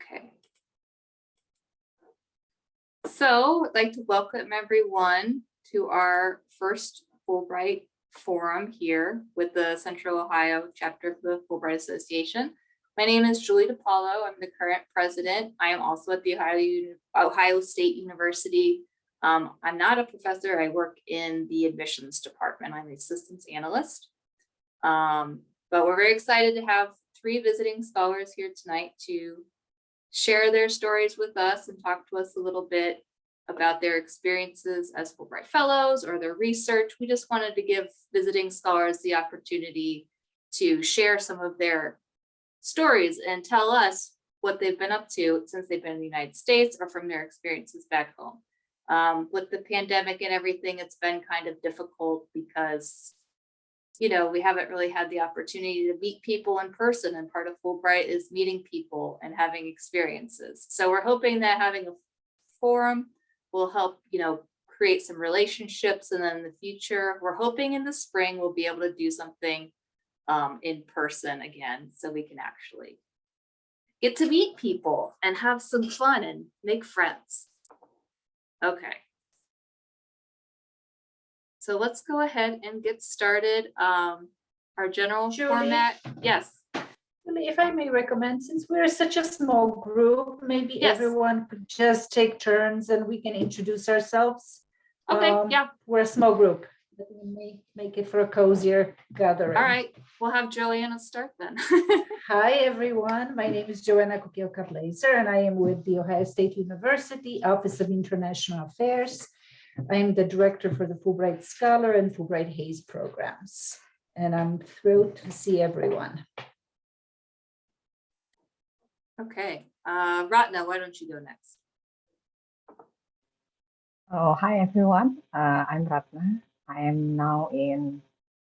Okay. So I'd like to welcome everyone to our first Fulbright Forum here with the Central Ohio chapter of the Fulbright Association. My name is Julie DiPaolo. I'm the current president. I am also at the Ohio State University. I'm not a professor. I work in the admissions department. I'm a systems analyst. But we're very excited to have 3 visiting scholars here tonight to share their stories with us and talk to us a little bit about their experiences as Fulbright Fellows or their research. We just wanted to give visiting scholars the opportunity to share some of their stories and tell us what they've been up to since they've been in the United States or from their experiences back home. With the pandemic and everything, it's been kind of difficult because we haven't really had the opportunity to meet people in person, and part of Fulbright is meeting people and having experiences. So we're hoping that having a forum will help, create some relationships. And then in the future, we're hoping in the spring, we'll be able to do something in person again, so we can actually get to meet people and have some fun and make friends. Okay. So let's go ahead and get started. Our general Julie? format. Yes. If I may recommend, since we're such a small group, maybe Yes. everyone could just take turns and we can introduce ourselves. Okay, yeah. We're a small group. But we may make it for a cozier gathering. All right. We'll have Joanna start then. Hi, everyone. My name is Joanna Kukielka-Blazer, and I am with the Ohio State University Office of International Affairs. I am the director for the Fulbright Scholar and Fulbright Hays programs, and I'm thrilled to see everyone. Okay, Ratna, why don't you go next? Oh, hi everyone. I'm Ratna. I am now in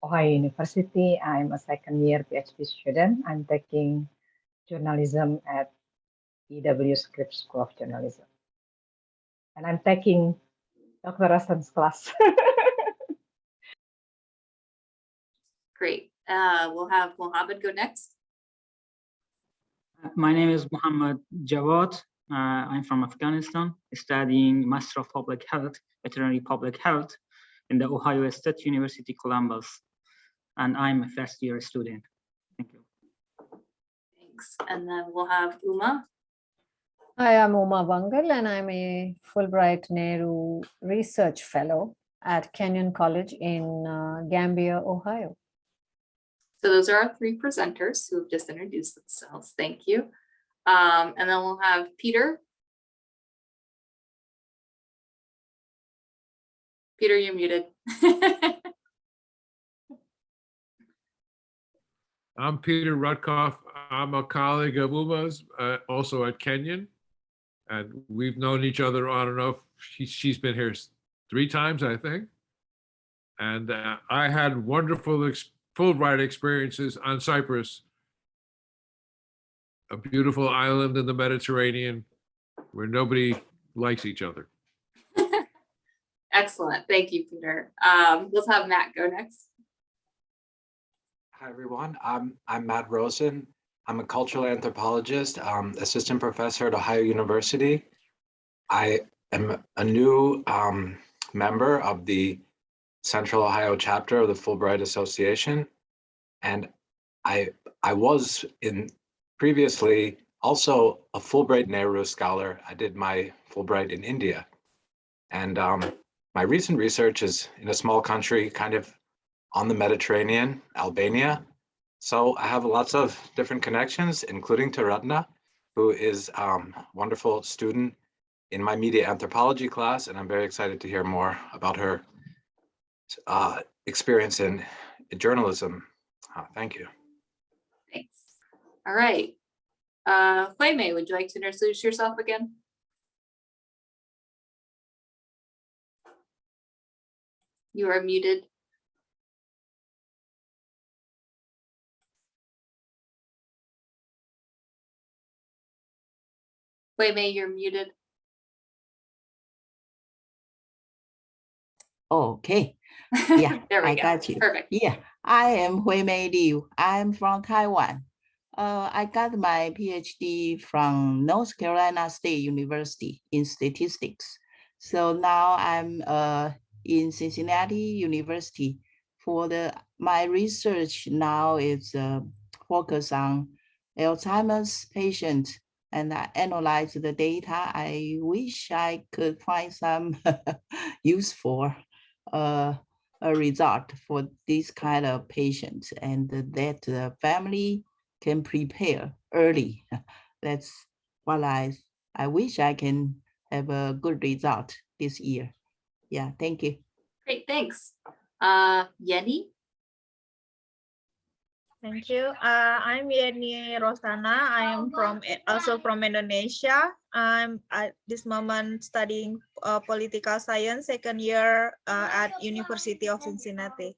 Ohio University. I'm a second-year PhD student. I'm taking journalism at EW Scripps School of Journalism, and I'm taking Dr. Rosen's class. Great. We'll have Mohammed go next. My name is Mohammed Jabot. I'm from Afghanistan, studying Master of Public Health, Veterinary Public Health in the Ohio State University, Columbus. And I'm a first-year student. Thank you. Thanks. And then we'll have Uma. Hi, I'm Uma Bangal, and I'm a Fulbright Nehru Research Fellow at Kenyon College in Gambia, Ohio. So those are our 3 presenters who have just introduced themselves. Thank you. And then we'll have Peter. Peter, you're muted. I'm Peter Rutkoff. I'm a colleague of Uma's, also at Kenyon. And we've known each other on and off. She's been here 3 times, I think. And I had wonderful Fulbright experiences on Cyprus, a beautiful island in the Mediterranean where nobody likes each other. Excellent. Thank you, Peter. Let's have Matt go next. Hi, everyone. I'm Matt Rosen. I'm a cultural anthropologist, assistant professor at Ohio University. I am a new member of the Central Ohio chapter of the Fulbright Association. And I was previously also a Fulbright Nehru scholar. I did my Fulbright in India. And my recent research is in a small country, kind of on the Mediterranean, Albania. So I have lots of different connections, including to Ratna, who is a wonderful student in my media anthropology class. And I'm very excited to hear more about her experience in journalism. Thank you. Thanks. All right. Huime, would you like to introduce yourself again? You are muted. Huime, you're muted. Okay. Yeah, There we I go. got you. Perfect. Yeah, I am Huimei Liu. I'm from Taiwan. I got my PhD from North Carolina State University in statistics. So now I'm in Cincinnati University. For my research now is focus on Alzheimer's patients, and I analyze the data. I wish I could find some useful a result for this kind of patients, and that the family can prepare early. That's what I wish I can have a good result this year. Yeah, thank you. Great, thanks. Yenny? Thank you. I'm Yeni Rosana. I am also from Indonesia. I'm at this moment studying political science, second year at University of Cincinnati.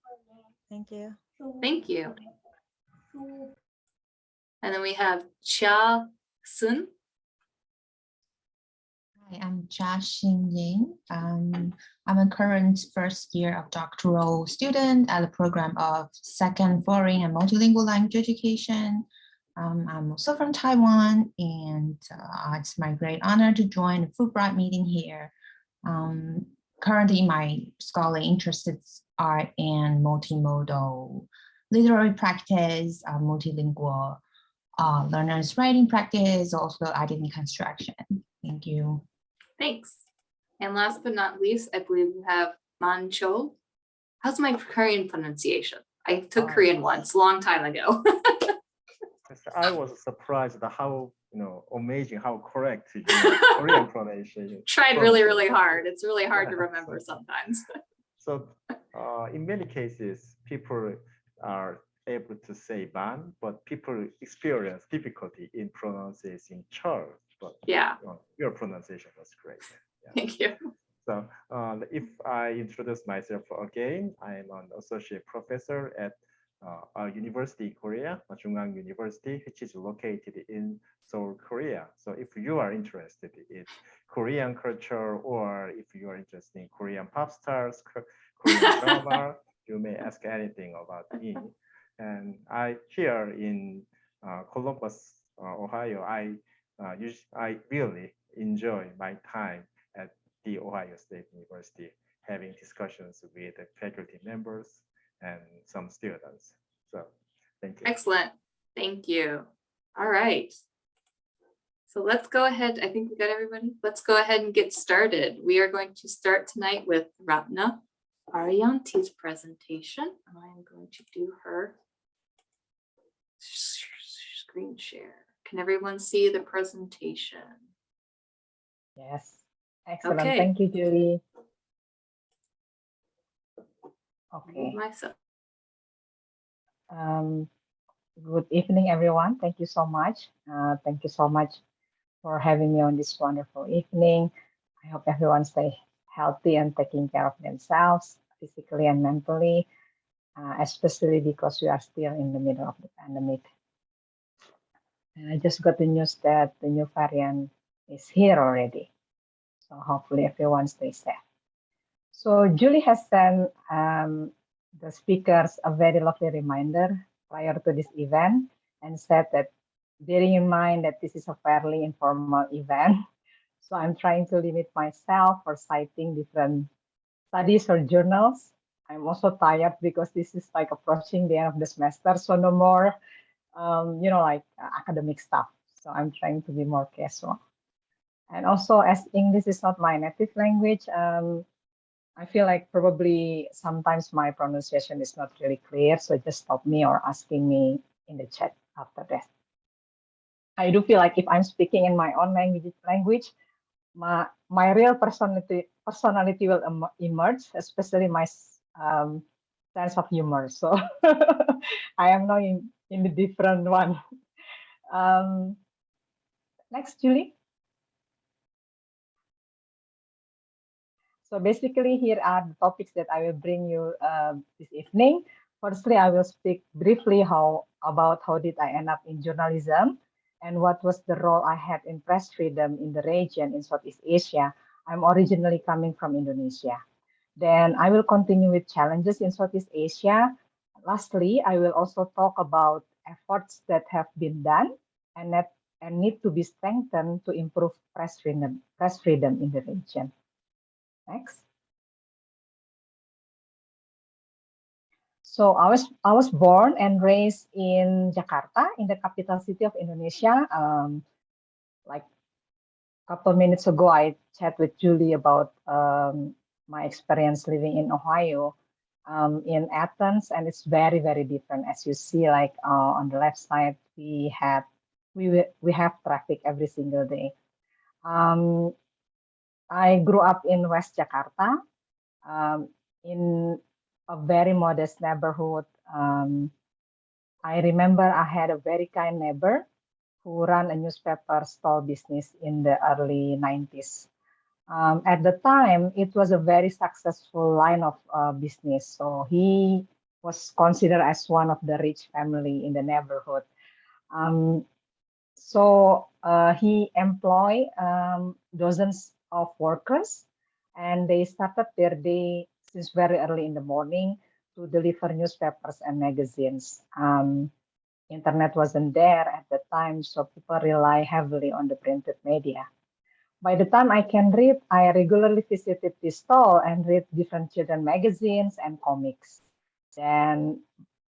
Thank you. Thank you. And then we have Chia Sun. Hi, I'm Jia Xingying. I'm a current first year of doctoral student at the program of second foreign and multilingual language education. I'm also from Taiwan, and it's my great honor to join the Fulbright meeting here. Currently, my scholarly interests are in multimodal literary practice, multilingual learners writing practice, also identity construction. Thank you. Thanks. And last but not least, I believe we have Manchol. How's my Korean pronunciation? I took Korean once, a long time ago. I was surprised at how amazing how correct your Korean pronunciation. Tried really, really hard. It's really hard to remember sometimes. So in many cases, people are able to say ban, but people experience difficulty in pronouncing chur. But yeah, your pronunciation was great. Yeah. Thank you. So if I introduce myself again, I'm an associate professor at a university in Korea, Jungang University, which is located in Seoul, Korea. So if you are interested in Korean culture, or if you are interested in Korean pop stars, Korean drama, you may ask anything about me. And here in Columbus, Ohio, I really enjoy my time at the Ohio State University, having discussions with the faculty members and some students. So thank you. Excellent. Thank you. All right. So let's go ahead. I think we got everybody. Let's go ahead and get started. We are going to start tonight with Ratna Ariyanti's presentation. I'm going to do her screen share. Can everyone see the presentation? Yes. Excellent. Okay. Thank you, Julie. Okay. Myself. Good evening, everyone. Thank you so much. Thank you so much for having me on this wonderful evening. I hope everyone stay healthy and taking care of themselves physically and mentally, especially because we are still in the middle of the pandemic. And I just got the news that the new variant is here already. So hopefully everyone stays safe. So Julie has sent the speakers a very lovely reminder prior to this event, and said that bearing in mind that this is a fairly informal event, so I'm trying to limit myself for citing different studies or journals. I'm also tired because this is like approaching the end of the semester, so no more like academic stuff. So I'm trying to be more casual. And also, as English is not my native language, I feel like probably sometimes my pronunciation is not really clear. So just stop me or asking me in the chat after that. I do feel like if I'm speaking in my own language, my real personality will emerge, especially my sense of humor. So I am now in the different one. Next, Julie. So basically, here are the topics that I will bring you this evening. Firstly, I will speak briefly about how did I end up in journalism, and what was the role I had in press freedom in the region in Southeast Asia. I'm originally coming from Indonesia. Then I will continue with challenges in Southeast Asia. Lastly, I will also talk about efforts that have been done and need to be strengthened to improve press freedom in the region. Next. So I was born and raised in Jakarta, in the capital city of Indonesia. Like a couple minutes ago, I chat with Julie about my experience living in Ohio, in Athens, and it's very, very different. As you see, like on the left side, we have traffic every single day. I grew up in West Jakarta, in a very modest neighborhood. I remember I had a very kind neighbor who ran a newspaper stall business in the early 90s. At the time, it was a very successful line of business. So he was considered as one of the rich family in the neighborhood. So he employed dozens of workers, and they started their day since very early in the morning to deliver newspapers and magazines. Internet wasn't there at the time, so people rely heavily on the printed media. By the time I can read, I regularly visited this stall and read different children magazines and comics. Then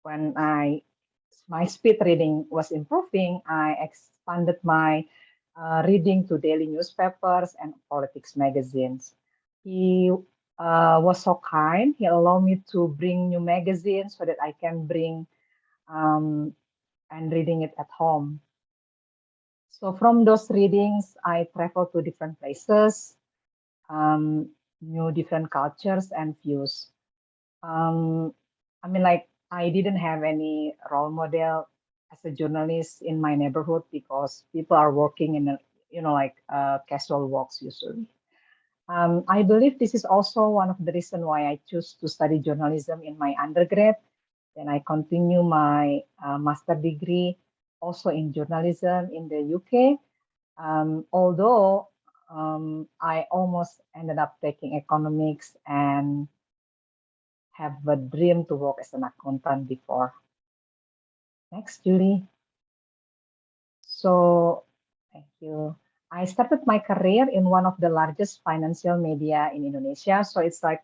when my speed reading was improving, I expanded my reading to daily newspapers and politics magazines. He was so kind. He allowed me to bring new magazines so that I can bring and reading it at home. So from those readings, I traveled to different places, knew different cultures and views. I mean, like, I didn't have any role model as a journalist in my neighborhood because people are working in, casual walks usually. I believe this is also one of the reasons why I choose to study journalism in my undergrad. Then I continue my master degree also in journalism in the UK. Although I almost ended up taking economics and have a dream to work as an accountant before. Next, Julie. So, thank you. I started my career in one of the largest financial media in Indonesia. So it's like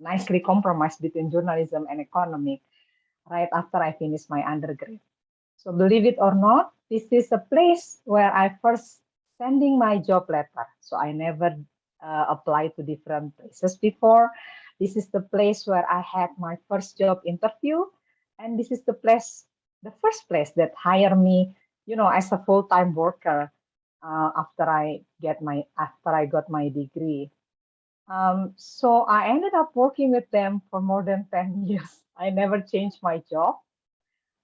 nicely compromised between journalism and economic right after I finished my undergrad. So believe it or not, this is a place where I first sending my job letter. So I never applied to different places before. This is the place where I had my first job interview. And this is the first place that hired me, as a full-time worker after I got my degree. So I ended up working with them for more than 10 years. I never changed my job.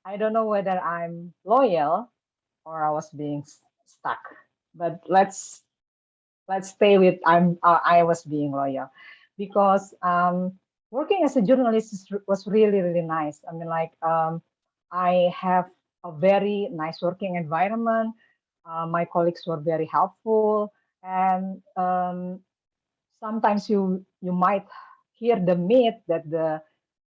I don't know whether I'm loyal or I was being stuck, but let's stay with I was being loyal, because working as a journalist was really, really nice. I mean, like, I have a very nice working environment. My colleagues were very helpful, and sometimes you might hear the myth that the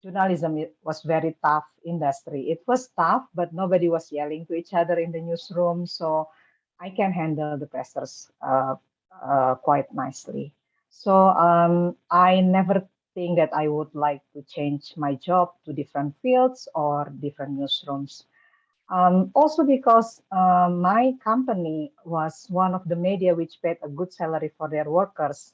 journalism was very tough industry. It was tough, but nobody was yelling to each other in the newsroom, so I can handle the pressures quite nicely. So I never think that I would like to change my job to different fields or different newsrooms. Also because my company was one of the media which paid a good salary for their workers.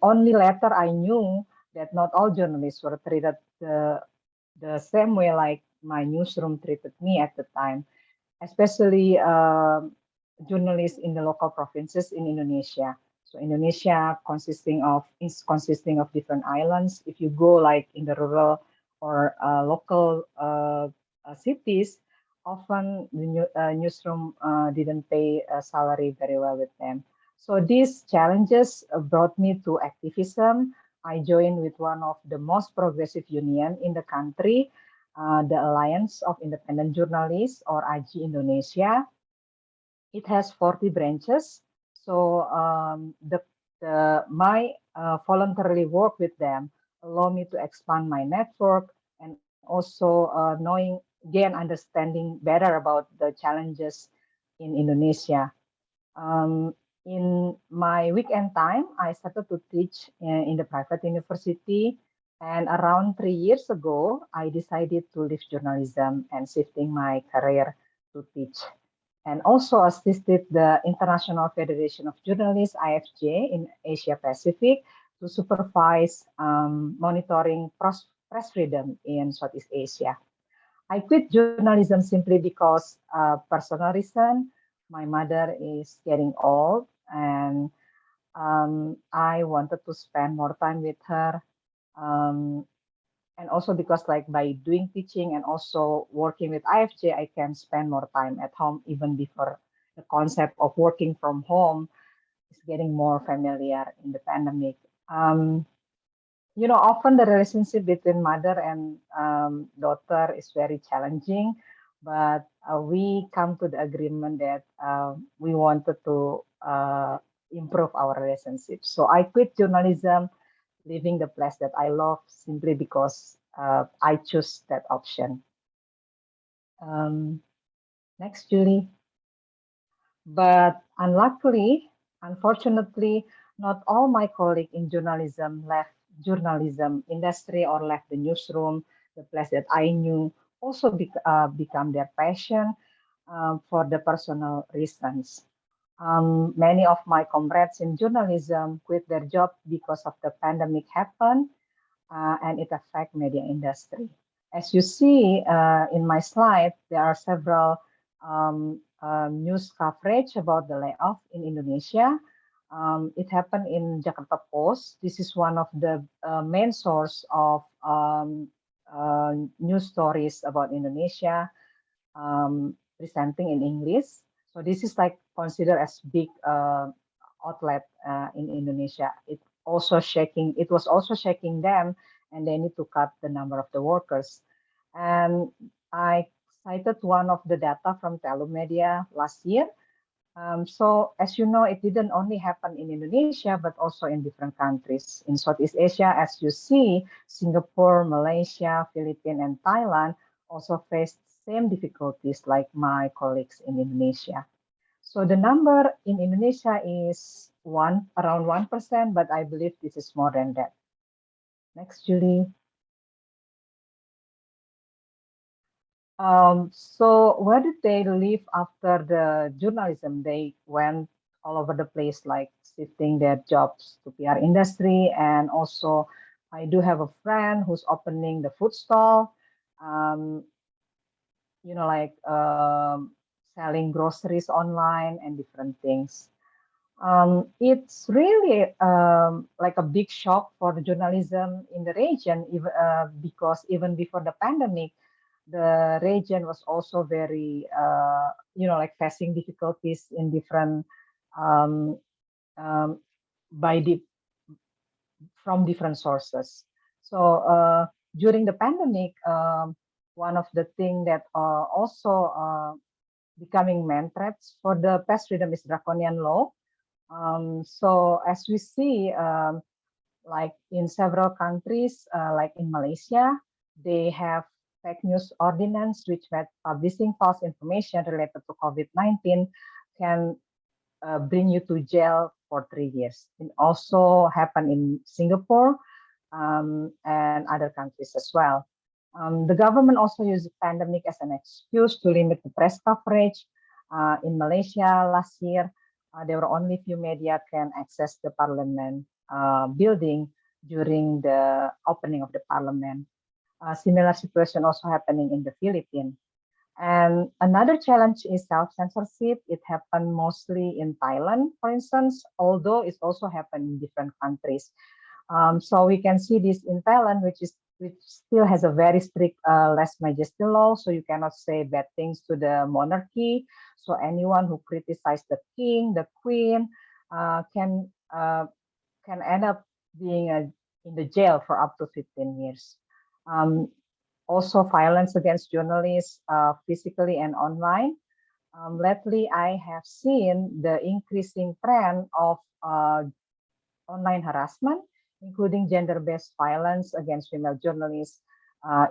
Only later I knew that not all journalists were treated the same way like my newsroom treated me at the time, especially journalists in the local provinces in Indonesia. So Indonesia is consisting of different islands. If you go like in the rural or local cities, often the newsroom didn't pay a salary very well with them. So these challenges brought me to activism. I joined with one of the most progressive union in the country, the Alliance of Independent Journalists, or AJI Indonesia. It has 40 branches. So my voluntarily work with them allow me to expand my network and also knowing gain understanding better about the challenges in Indonesia. In my weekend time, I started to teach in the private university. And around 3 years ago, I decided to leave journalism and shifting my career to teach. And also assisted the International Federation of Journalists, IFJ, in Asia Pacific to supervise monitoring press freedom in Southeast Asia. I quit journalism simply because personal reason. My mother is getting old, and I wanted to spend more time with her. Um, and also because like by doing teaching and also working with IFJ, I can spend more time at home even before the concept of working from home is getting more familiar in the pandemic. Often the relationship between mother and daughter is very challenging, but we come to the agreement that we wanted to improve our relationship. So I quit journalism, leaving the place that I love simply because I choose that option. Next, Julie. But unfortunately, not all my colleagues in journalism left journalism industry or left the newsroom, the place that I knew, also become their passion for the personal reasons. Many of my comrades in journalism quit their job because of the pandemic happened and it affect media industry. As you see in my slide, there are several news coverage about the layoff in Indonesia. It happened in Jakarta Post. This is one of the main source of news stories about Indonesia, presenting in English. So this is like considered as big outlet in Indonesia. It was also shaking them, and they need to cut the number of the workers. And I cited one of the data from Telemedia last year. So as you know, it didn't only happen in Indonesia, but also in different countries. In Southeast Asia, as you see, Singapore, Malaysia, Philippines, and Thailand also faced same difficulties like my colleagues in Indonesia. So the number in Indonesia is around 1%, but I believe this is more than that. Next, Julie. So where did they live after the journalism? They went all over the place, like shifting their jobs to PR industry. And also, I do have a friend who's opening the food stall, selling groceries online and different things. It's really like a big shock for the journalism in the region, because even before the pandemic, the region was also very, facing difficulties in different, um, um, from different sources. So during the pandemic, one of the things that also becoming main threats for the press freedom is draconian law. So as we see, like in several countries, like in Malaysia, they have fake news ordinance, which made publishing false information related to COVID-19 can bring you to jail for 3 years. It also happened in Singapore and other countries as well. The government also used the pandemic as an excuse to limit the press coverage. In Malaysia last year, there were only few media can access the parliament building during the opening of the parliament. Similar situation also happening in the Philippines. And another challenge is self-censorship. It happened mostly in Thailand, for instance, although it's also happened in different countries. So we can see this in Thailand, which still has a very strict lèse majesté law. So you cannot say bad things to the monarchy. So anyone who criticizes the king, the queen, can end up being in the jail for up to 15 years. Also, violence against journalists, physically and online. Lately, I have seen the increasing trend of online harassment, including gender-based violence against female journalists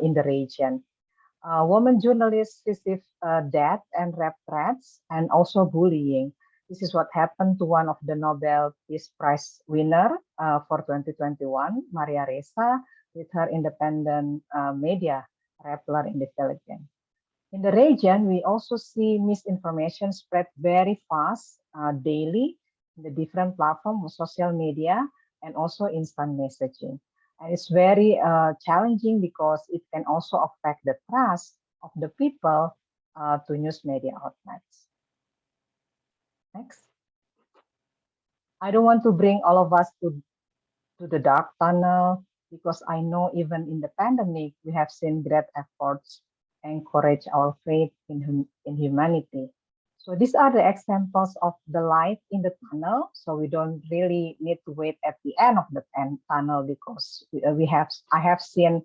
in the region. Women journalists receive death and rape threats and also bullying. This is what happened to one of the Nobel Peace Prize winner for 2021, Maria Ressa, with her independent media, Rappler in the Philippines. In the region, we also see misinformation spread very fast daily in the different platforms of social media and also instant messaging. And it's very challenging because it can also affect the trust of the people to news media outlets. Next. I don't want to bring all of us to the dark tunnel because I know even in the pandemic, we have seen great efforts encourage our faith in humanity. So these are the examples of the light in the tunnel. So we don't really need to wait at the end of the tunnel because I have seen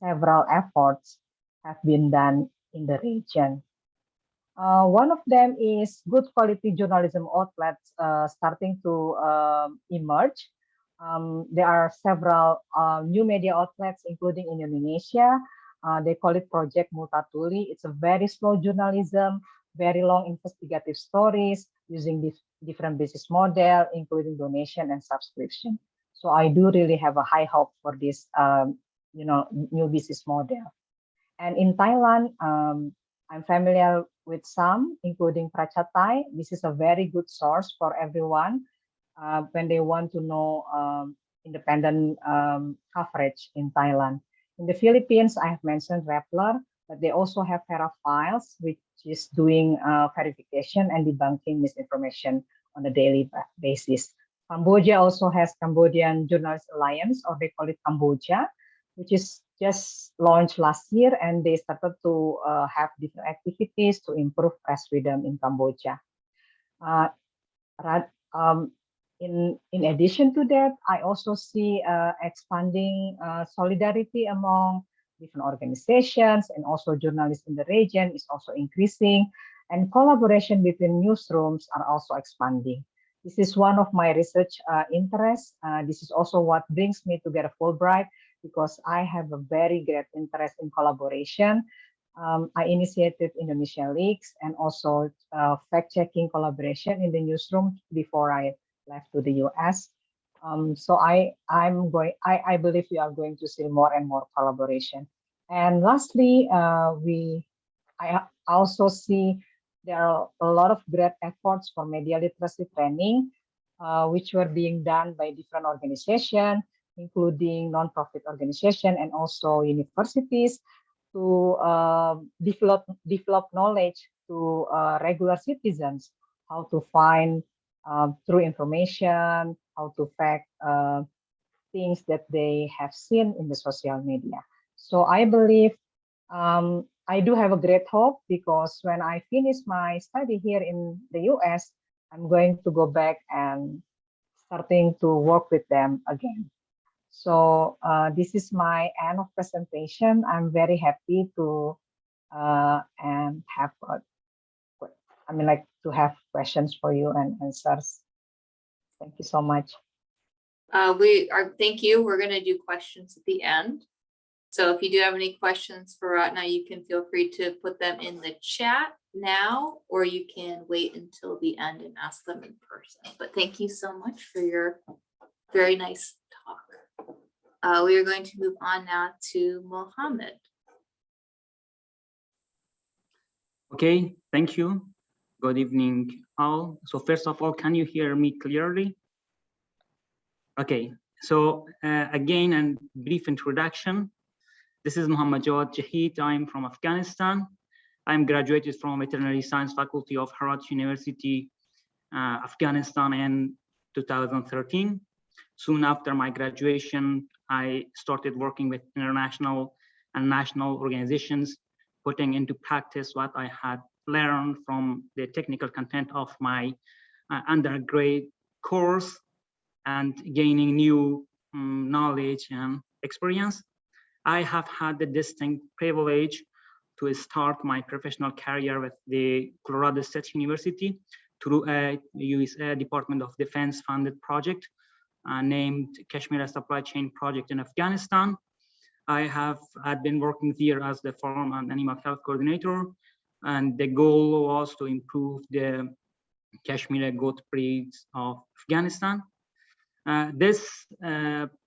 several efforts have been done in the region. One of them is good quality journalism outlets starting to emerge. There are several new media outlets, including in Indonesia. They call it Project Multatuli. It's a very slow journalism, very long investigative stories using different business model, including donation and subscription. So I do really have a high hope for this, new business model. And in Thailand, I'm familiar with some, including Prachatai. This is a very good source for everyone when they want to know independent coverage in Thailand. In the Philippines, I have mentioned Rappler, but they also have Vera Files, which is doing verification and debunking misinformation on a daily basis. Cambodia also has Cambodian Journalist Alliance, or they call it Cambodia, which is just launched last year, and they started to have different activities to improve press freedom in Cambodia. In addition to that, I also see expanding solidarity among different organizations and also journalists in the region is also increasing, and collaboration between newsrooms are also expanding. This is one of my research interests. This is also what brings me to get a Fulbright, because I have a very great interest in collaboration. I initiated Indonesia Leaks and also fact-checking collaboration in the newsroom before I left to the US. So I believe we are going to see more and more collaboration. And lastly, I also see there are a lot of great efforts for media literacy training, which were being done by different organizations, including nonprofit organizations and also universities, to develop knowledge to regular citizens, how to find true information, how to fact things that they have seen in the social media. So I believe I do have a great hope, because when I finish my study here in the US, I'm going to go back and starting to work with them again. So this is my end of presentation. I'm very happy to and have to have questions for you and answers. Thank you so much. Thank you. We're going to do questions at the end. So if you do have any questions for Ratna, you can feel free to put them in the chat now, or you can wait until the end and ask them in person. But thank you so much for your very nice talk. We are going to move on now to Mohammed. Okay, thank you. Good evening, all. So first of all, can you hear me clearly? Okay, so again, a brief introduction. This is Mohammad Jaheed. I'm from Afghanistan. I'm graduated from Veterinary Science Faculty of Herat University, Afghanistan in 2013. Soon after my graduation, I started working with international and national organizations, putting into practice what I had learned from the technical content of my undergrad course and gaining new knowledge and experience. I have had the distinct privilege to start my professional career with the Colorado State University through a US Department of Defense funded project named Kashmir Supply Chain Project in Afghanistan. I had been working there as the farm and animal health coordinator, and the goal was to improve the Kashmiri goat breeds of Afghanistan. This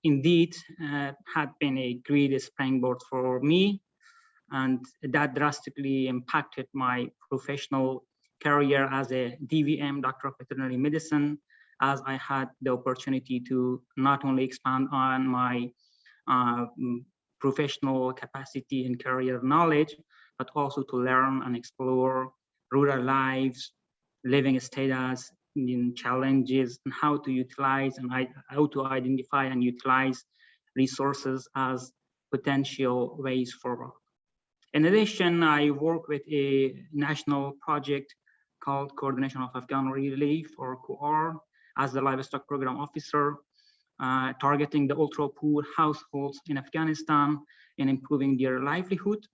indeed had been a great springboard for me, and that drastically impacted my professional career as a DVM, Doctor of Veterinary Medicine, as I had the opportunity to not only expand on my professional capacity and career knowledge, but also to learn and explore rural lives, living status, challenges, and how to utilize and how to identify and utilize resources as potential ways forward. In addition, I work with a national project called Coordination of Afghan Relief, or COAR, as the livestock program officer, targeting the ultra poor households in Afghanistan and improving their livelihood.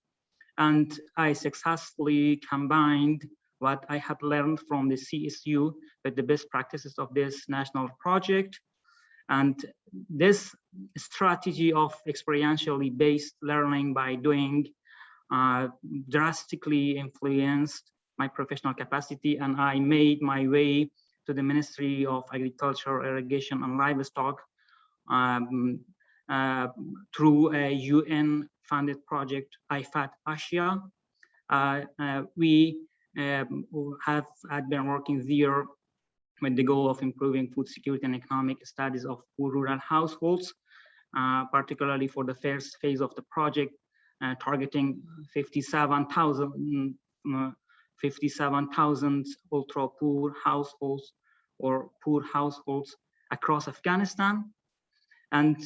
And I successfully combined what I had learned from the CSU with the best practices of this national project. And this strategy of experientially based learning by doing drastically influenced my professional capacity, and I made my way to the Ministry of Agriculture, Irrigation, and Livestock through a UN-funded project, IFAT Asia. We had been working there with the goal of improving food security and economic status of poor rural households, particularly for the first phase of the project, targeting 57,000 ultra poor households or poor households across Afghanistan. And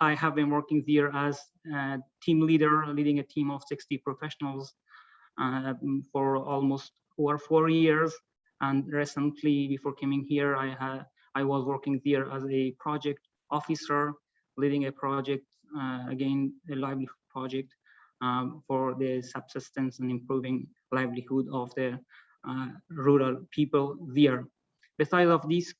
I have been working there as a team leader, leading a team of 60 professionals for almost over 4 years. And recently, before coming here, I was working there as a project officer, leading a project, again, a livelihood project for the subsistence and improving livelihood of the rural people there. Besides of this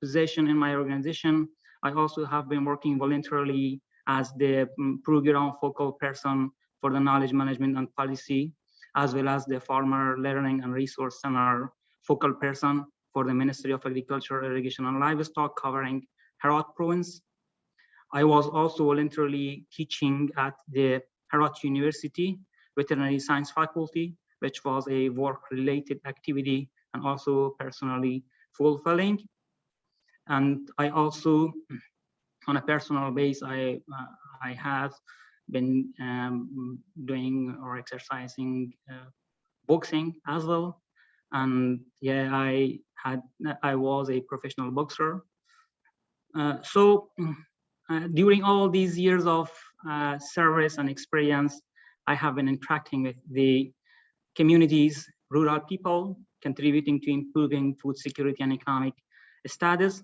position in my organization, I also have been working voluntarily as the program focal person for the knowledge management and policy, as well as the Farmer Learning and Resource Center focal person for the Ministry of Agriculture, Irrigation, and Livestock, covering Herat province. I was also voluntarily teaching at the Herat University Veterinary Science Faculty, which was a work-related activity and also personally fulfilling. And I also, on a personal base, I have been doing or exercising boxing as well. And yeah, I was a professional boxer. During all these years of service and experience, I have been interacting with the communities, rural people, contributing to improving food security and economic status.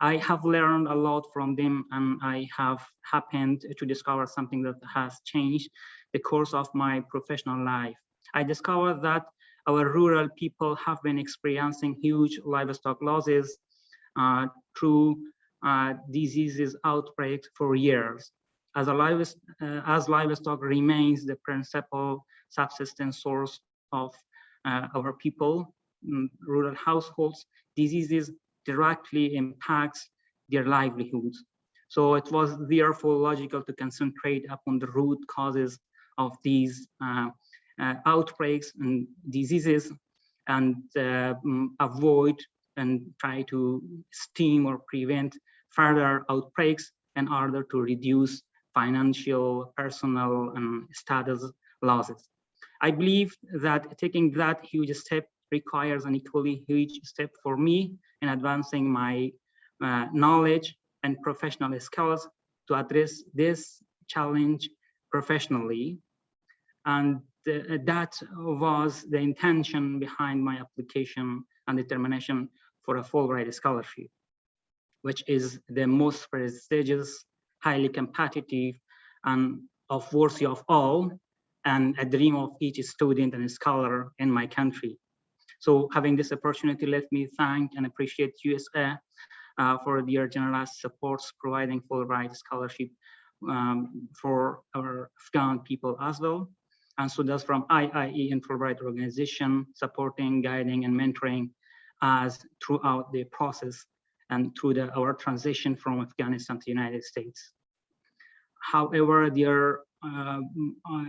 I have learned a lot from them, and I have happened to discover something that has changed the course of my professional life. I discovered that our rural people have been experiencing huge livestock losses through diseases outbreaks for years. As livestock remains the principal subsistence source of our people, rural households, diseases directly impacts their livelihoods. So it was therefore logical to concentrate upon the root causes of these outbreaks and diseases, and avoid and try to stem or prevent further outbreaks in order to reduce financial, personal, and status losses. I believe that taking that huge step requires an equally huge step for me in advancing my knowledge and professional skills to address this challenge professionally. And that was the intention behind my application and determination for a Fulbright scholarship, which is the most prestigious, highly competitive, and worthy of all, and a dream of each student and scholar in my country. So having this opportunity, let me thank and appreciate USA for their generous supports providing Fulbright scholarship for our Afghan people as well. And so that's from IIE and Fulbright organization, supporting, guiding, and mentoring us throughout the process and through our transition from Afghanistan to the United States. However, there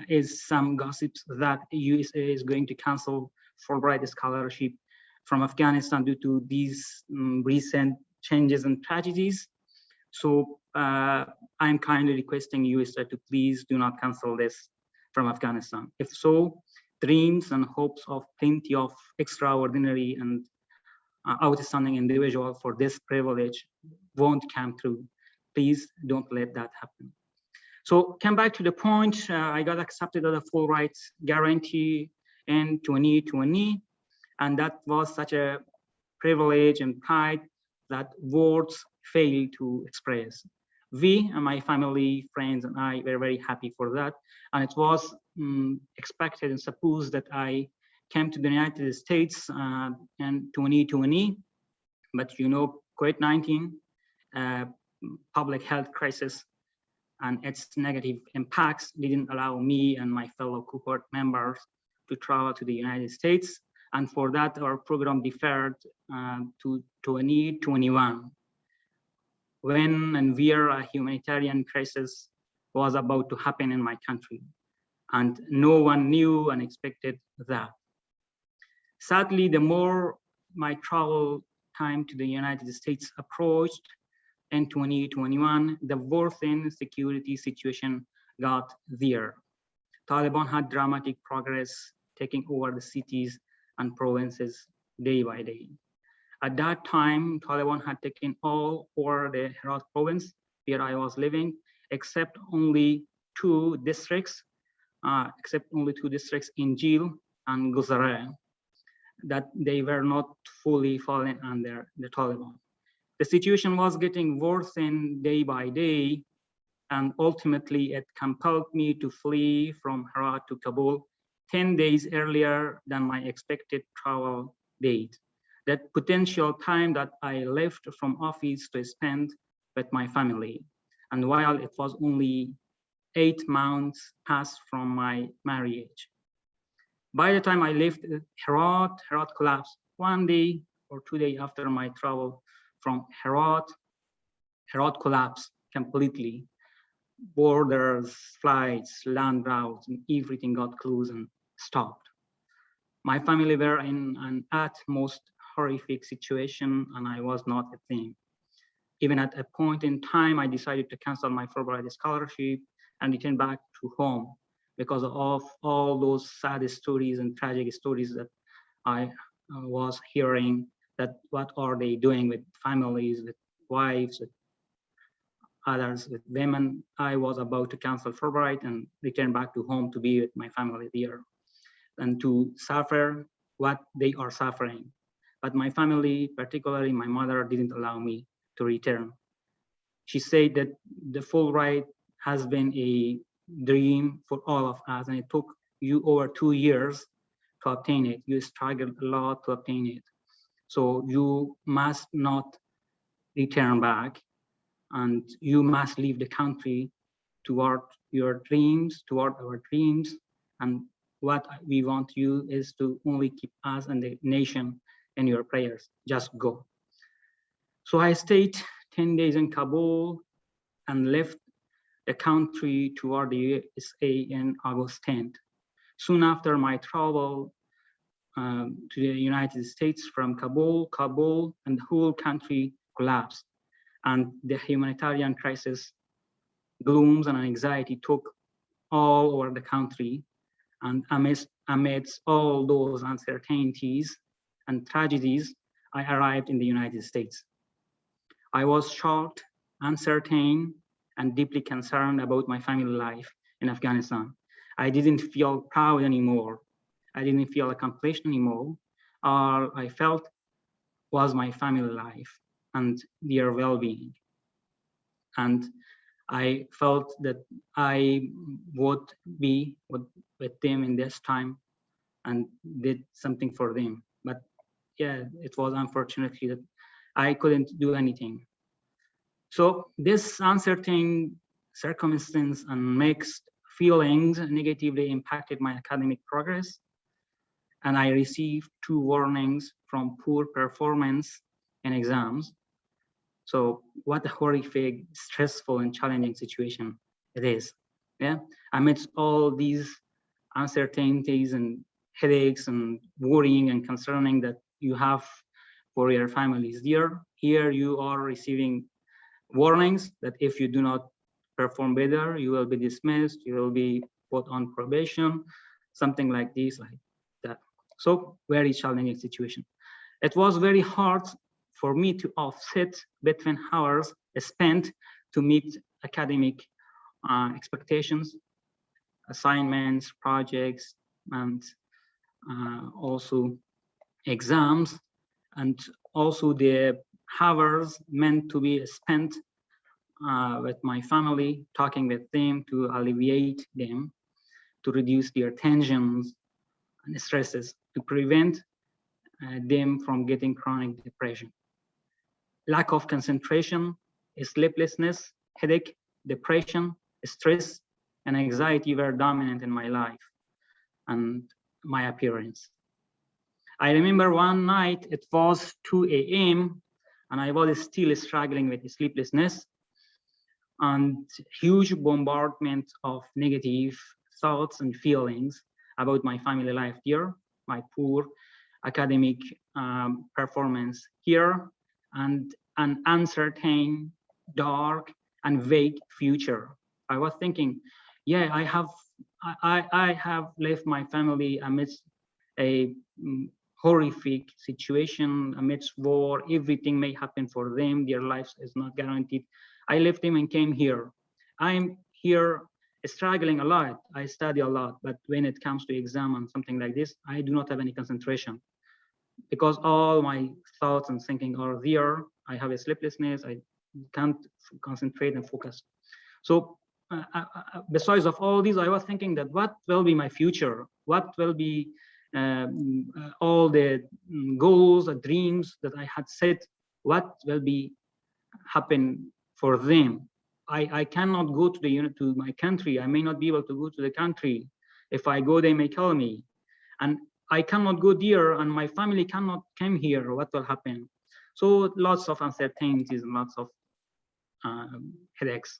is some gossips that USA is going to cancel Fulbright scholarship from Afghanistan due to these recent changes and tragedies. So I'm kindly requesting USA to please do not cancel this from Afghanistan. If so, dreams and hopes of plenty of extraordinary and outstanding individual for this privilege won't come true. Please don't let that happen. So come back to the point, I got accepted as a Fulbright guarantee in 2020, and that was such a privilege and pride that words fail to express. We and my family, friends, and I were very happy for that. And it was expected and supposed that I came to the United States in 2020, but you know, COVID-19, public health crisis, and its negative impacts didn't allow me and my fellow cohort members to travel to the United States. And for that, our program deferred to 2021. When and where a humanitarian crisis was about to happen in my country. And no one knew and expected that. Sadly, the more my travel time to the United States approached in 2021, the worsened security situation got there. Taliban had dramatic progress, taking over the cities and provinces day by day. At that time, Taliban had taken all over the Herat province where I was living, except only two districts in Jil and Guzara, that they were not fully fallen under the Taliban. The situation was getting worse day by day, and ultimately it compelled me to flee from Herat to Kabul 10 days earlier than my expected travel date. That potential time that I left from office to spend with my family. And while it was only 8 months past from my marriage. By the time I left Herat collapsed 1 day or 2 days after my travel from Herat collapsed completely. Borders, flights, land routes, and everything got closed and stopped. My family were in an utmost horrific situation, and I was not a thing. Even at a point in time, I decided to cancel my Fulbright scholarship and return back to home because of all those sad stories and tragic stories that I was hearing, that what are they doing with families, with wives, with others, with women. I was about to cancel Fulbright and return back to home to be with my family there and to suffer what they are suffering. But my family, particularly my mother, didn't allow me to return. She said that the Fulbright has been a dream for all of us, and it took you over 2 years to obtain it. You struggled a lot to obtain it. So you must not return back, and you must leave the country toward your dreams, toward our dreams. And what we want you is to only keep us and the nation in your prayers. Just go. So I stayed 10 days in Kabul and left the country toward the USA in August 10th. Soon after my travel to the United States from Kabul and the whole country collapsed. And the humanitarian crisis, glooms and anxiety took all over the country. And amidst all those uncertainties and tragedies, I arrived in the United States. I was shocked, uncertain, and deeply concerned about my family life in Afghanistan. I didn't feel proud anymore. I didn't feel accomplished anymore. All I felt was my family life and their well-being. And I felt that I would be with them in this time and did something for them. But yeah, it was unfortunately that I couldn't do anything. So this uncertain circumstances and mixed feelings negatively impacted my academic progress. And I received 2 warnings from poor performance in exams. So what a horrific, stressful, and challenging situation it is. Yeah, amidst all these uncertainties and headaches and worrying and concerning that you have for your families. Here you are receiving warnings that if you do not perform better, you will be dismissed, you will be put on probation, something like this, like that. So very challenging situation. It was very hard for me to offset between hours spent to meet academic expectations, assignments, projects, and also exams, and also the hours meant to be spent with my family, talking with them to alleviate them, to reduce their tensions and stresses, to prevent them from getting chronic depression. Lack of concentration, sleeplessness, headache, depression, stress, and anxiety were dominant in my life and my appearance. I remember one night, it was 2 a.m. and I was still struggling with sleeplessness and huge bombardment of negative thoughts and feelings about my family life here, my poor academic performance here, and an uncertain, dark, and vague future. I was thinking, yeah, I have left my family amidst a horrific situation, amidst war. Everything may happen for them. Their lives is not guaranteed. I left them and came here. I'm here struggling a lot. I study a lot, but when it comes to exam and something like this, I do not have any concentration because all my thoughts and thinking are there. I have a sleeplessness. I can't concentrate and focus. So besides of all these, I was thinking that what will be my future? What will be all the goals and dreams that I had set? What will be happen for them? I cannot go to to my country. I may not be able to go to the country. If I go, they may kill me, and I cannot go there, and my family cannot come here. What will happen? So lots of uncertainties and lots of headaches.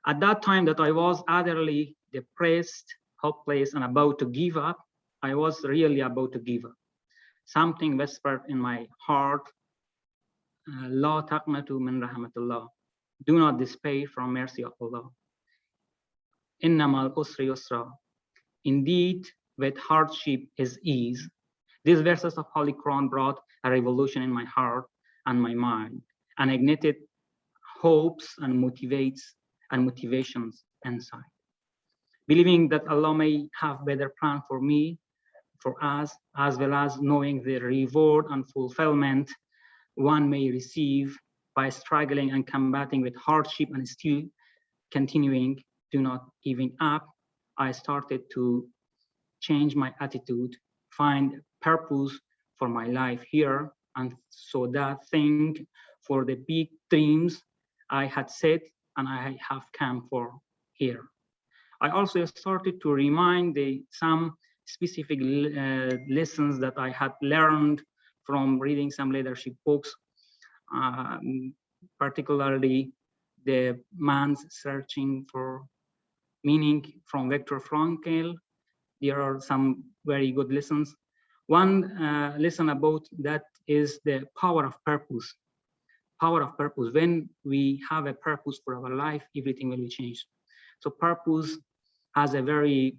At that time that I was utterly depressed, hopeless, and about to give up, I was really about to give up. Something whispered in my heart, La taqnatu min rahmatullah. Do not despair from mercy of Allah. Innamal usri yusra. Indeed, with hardship is ease. These verses of Holy Quran brought a revolution in my heart and my mind, and ignited hopes and motivations inside. Believing that Allah may have better plan for me, for us, as well as knowing the reward and fulfillment one may receive by struggling and combating with hardship and still continuing, do not giving up, I started to change my attitude, find purpose for my life here, and so that thing for the big dreams I had set and I have come for here. I also started to remind some specific lessons that I had learned from reading some leadership books, particularly The Man's Searching for Meaning from Viktor Frankl. There are some very good lessons. One lesson about that is the power of purpose. Power of purpose. When we have a purpose for our life, everything will be changed. So purpose has a very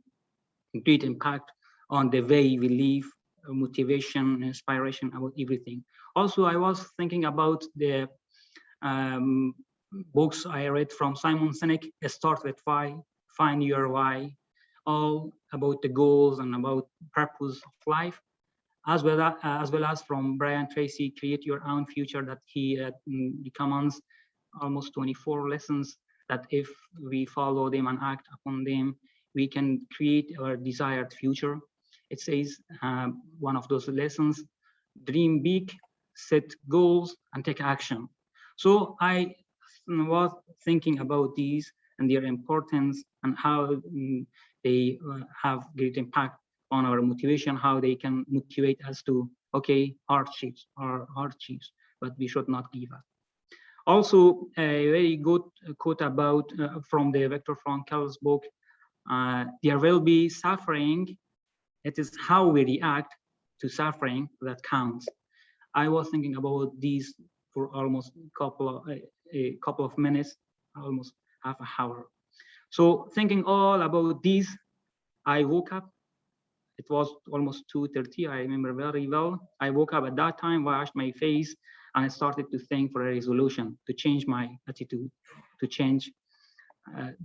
great impact on the way we live, motivation, inspiration, about everything. Also, I was thinking about the books I read from Simon Sinek, Start with Why, Find Your Why, all about the goals and about purpose of life, as well as from Brian Tracy, Create Your Own Future, that he recommends almost 24 lessons that if we follow them and act upon them, we can create our desired future. It says one of those lessons, dream big, set goals, and take action. So I was thinking about these and their importance, and how they have great impact on our motivation, how they can motivate us to, okay, hardships are hardships, but we should not give up. Also, a very good quote about from the Viktor Frankl's book, there will be suffering. It is how we react to suffering that counts. I was thinking about these for almost a couple of minutes, almost half an hour. So thinking all about these, I woke up. It was almost 2:30. I remember very well. I woke up at that time, washed my face, and I started to think for a resolution to change my attitude, to change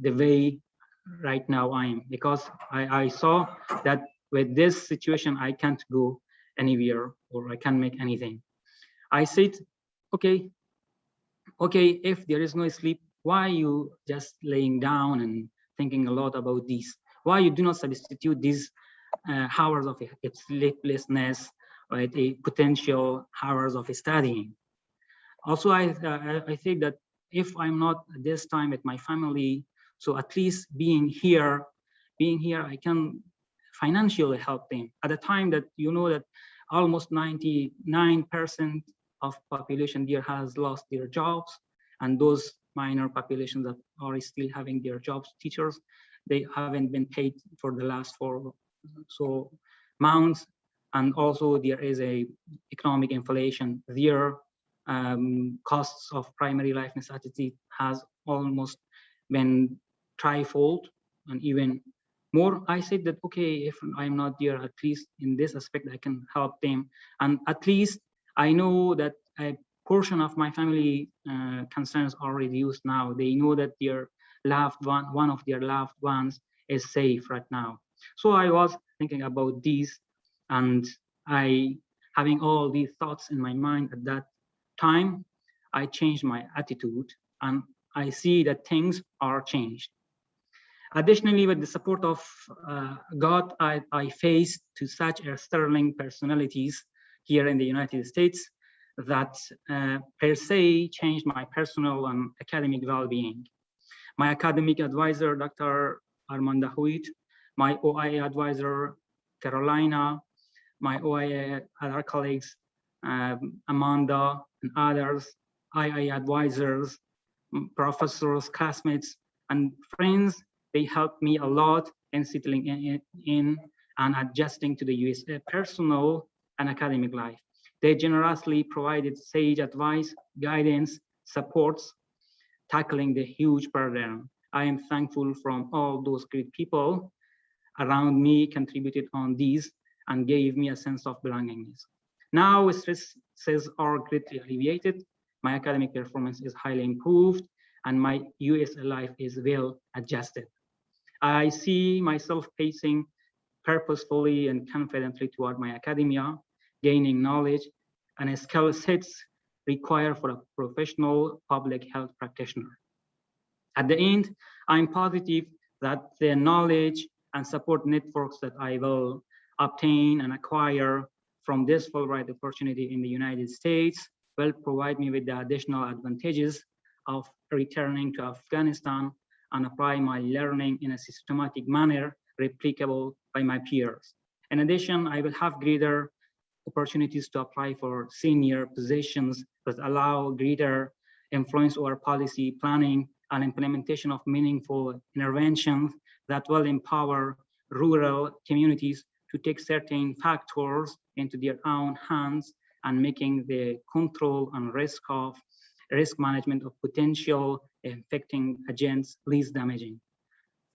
the way right now I am, because I saw that with this situation, I can't go anywhere or I can't make anything. I said, okay, if there is no sleep, why you just laying down and thinking a lot about this? Why you do not substitute these hours of sleeplessness with a potential hours of studying? Also, I think that if I'm not at this time with my family, so at least being here, I can financially help them. At the time that you know that almost 99% of population there has lost their jobs, and those minor populations that are still having their jobs, teachers, they haven't been paid for the last 4 months, and also there is a economic inflation there. Costs of primary life necessity has almost been trifold and even more. I said that, okay, if I'm not there, at least in this aspect, I can help them. And at least I know that a portion of my family concerns are reduced now. They know that their loved one of their loved ones is safe right now. So I was thinking about this, and having all these thoughts in my mind at that time, I changed my attitude, and I see that things are changed. Additionally, with the support of God, I faced to such sterling personalities here in the United States that per se changed my personal and academic well-being. My academic advisor, Dr. Armand Jaheed, my OIA advisor, Carolina, my OIA other colleagues, Amanda and others, IA advisors, professors, classmates, and friends, they helped me a lot in settling in and adjusting to the US personal and academic life. They generously provided sage advice, guidance, supports, tackling the huge burden. I am thankful from all those great people around me contributed on these and gave me a sense of belongingness. Now stresses are greatly alleviated, my academic performance is highly improved, and my US life is well adjusted. I see myself pacing purposefully and confidently toward my academia, gaining knowledge and skill sets required for a professional public health practitioner. At the end, I'm positive that the knowledge and support networks that I will obtain and acquire from this Fulbright opportunity in the United States will provide me with the additional advantages of returning to Afghanistan and apply my learning in a systematic manner replicable by my peers. In addition, I will have greater opportunities to apply for senior positions that allow greater influence over policy planning and implementation of meaningful interventions that will empower rural communities to take certain factors into their own hands and making the control and risk management of potential infecting agents least damaging.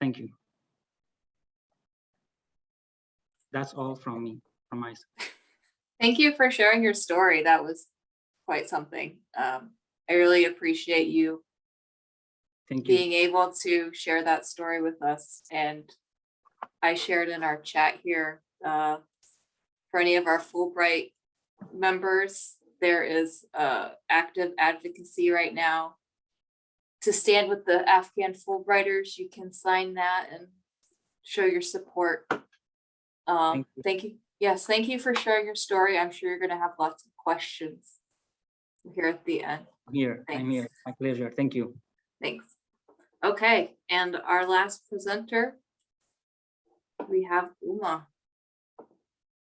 Thank you. That's all from me, from myself. Thank you for sharing your story. That was quite something. I really appreciate you being able to share that story with us. And I shared in our chat here, for any of our Fulbright members, there is active advocacy right now to stand with the Afghan Fulbrighters. You can sign that and show your support. Thank you. Yes, thank you for sharing your story. I'm sure you're going to have lots of questions here at the end. I'm here. My pleasure. Thank you. Thanks. Okay, and our last presenter, we have Uma.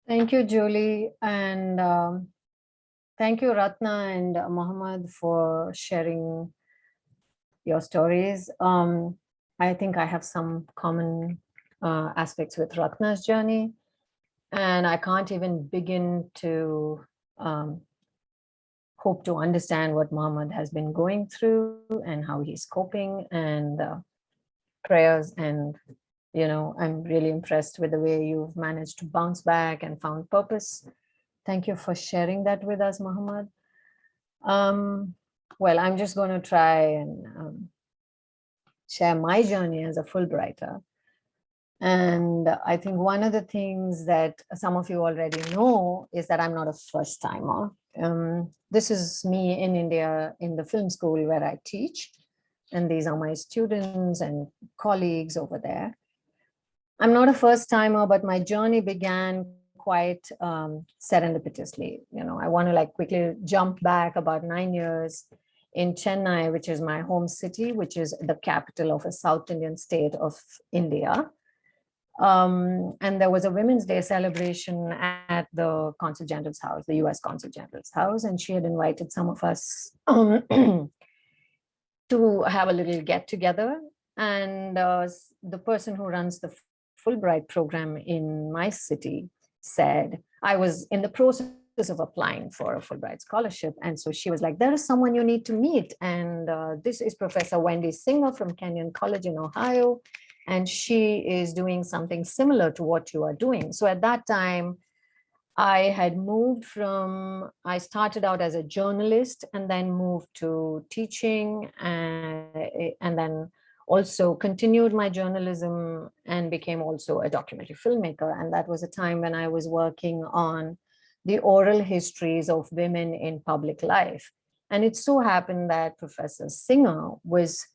Thank you, Julie, and thank you, Ratna and Mohammed, for sharing your stories. I think I have some common aspects with Ratna's journey, and I can't even begin to hope to understand what Mohammed has been going through and how he's coping, and prayers. And, you know, I'm really impressed with the way you've managed to bounce back and found purpose. Thank you for sharing that with us, Mohammed. Well, I'm just going to try and share my journey as a Fulbrighter. And I think one of the things that some of you already know is that I'm not a first timer. This is me in India in the film school where I teach. And these are my students and colleagues over there. I'm not a first timer, but my journey began quite serendipitously. You know, I want to like quickly jump back about 9 years in Chennai, which is my home city, which is the capital of a South Indian state of India. And there was a Women's Day celebration at the Consul General's house, the US Consul General's house, and she had invited some of us to have a little get together. And the person who runs the Fulbright program in my city said, I was in the process of applying for a Fulbright scholarship. And so she was like, there is someone you need to meet. And this is Professor Wendy Singer from Kenyon College in Ohio. And she is doing something similar to what you are doing. So at that time, I had moved from, I started out as a journalist and then moved to teaching and then also continued my journalism and became also a documentary filmmaker. And that was a time when I was working on the oral histories of women in public life. And it so happened that Professor Singer was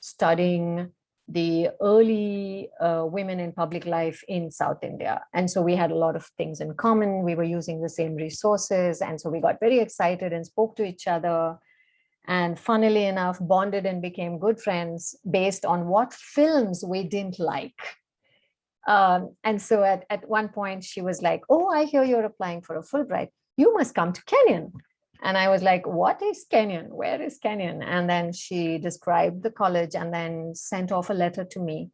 studying the early women in public life in South India. And so we had a lot of things in common. We were using the same resources. And so we got very excited and spoke to each other. And funnily enough, bonded and became good friends based on what films we didn't like. And so at one point she was like, oh, I hear you're applying for a Fulbright. You must come to Kenyon. And I was like, what is Kenyon? Where is Kenyon? And then she described the college and then sent off a letter to me.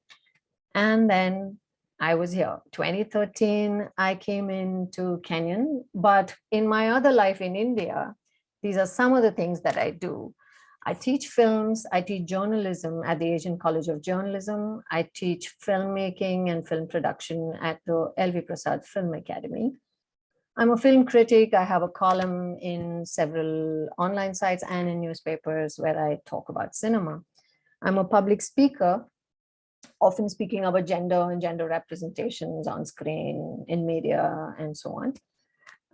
And then I was here. 2013, I came into Kenyon. But in my other life in India, these are some of the things that I do. I teach films, I teach journalism at the Asian College of Journalism. I teach filmmaking and film production at the L.V. Prasad Film Academy. I'm a film critic. I have a column in several online sites and in newspapers where I talk about cinema. I'm a public speaker, often speaking about gender and gender representations on screen, in media, and so on.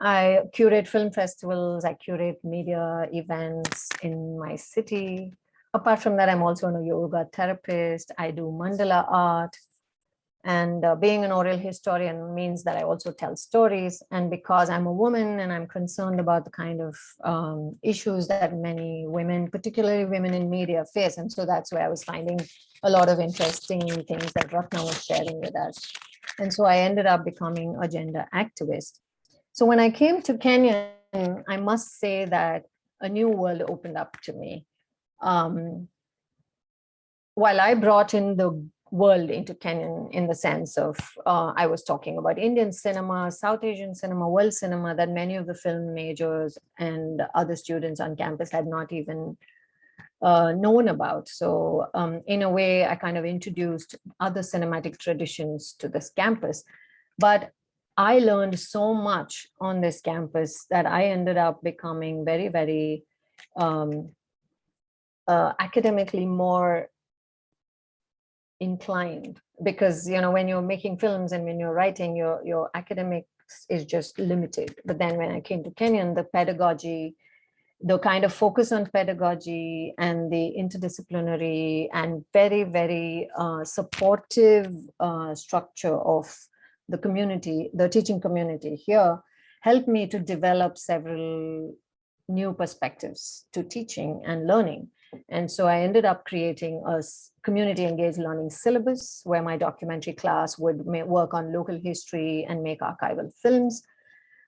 I curate film festivals, I curate media events in my city. Apart from that, I'm also a yoga therapist. I do mandala art. And being an oral historian means that I also tell stories. And because I'm a woman and I'm concerned about the kind of issues that many women, particularly women in media, face. And so that's where I was finding a lot of interesting things that Ratna was sharing with us. And so I ended up becoming a gender activist. So when I came to Kenya, I must say that a new world opened up to me. While I brought in the world into Kenyan in the sense of I was talking about Indian cinema, South Asian cinema, world cinema that many of the film majors and other students on campus had not even known about. So in a way, I kind of introduced other cinematic traditions to this campus. But I learned so much on this campus that I ended up becoming very, very academically more inclined, because when you're making films and when you're writing, your academics is just limited. But then when I came to Kenyon, the pedagogy, the kind of focus on pedagogy and the interdisciplinary and very, very supportive structure of the community, the teaching community here, helped me to develop several new perspectives to teaching and learning. And so I ended up creating a community engaged learning syllabus where my documentary class would work on local history and make archival films.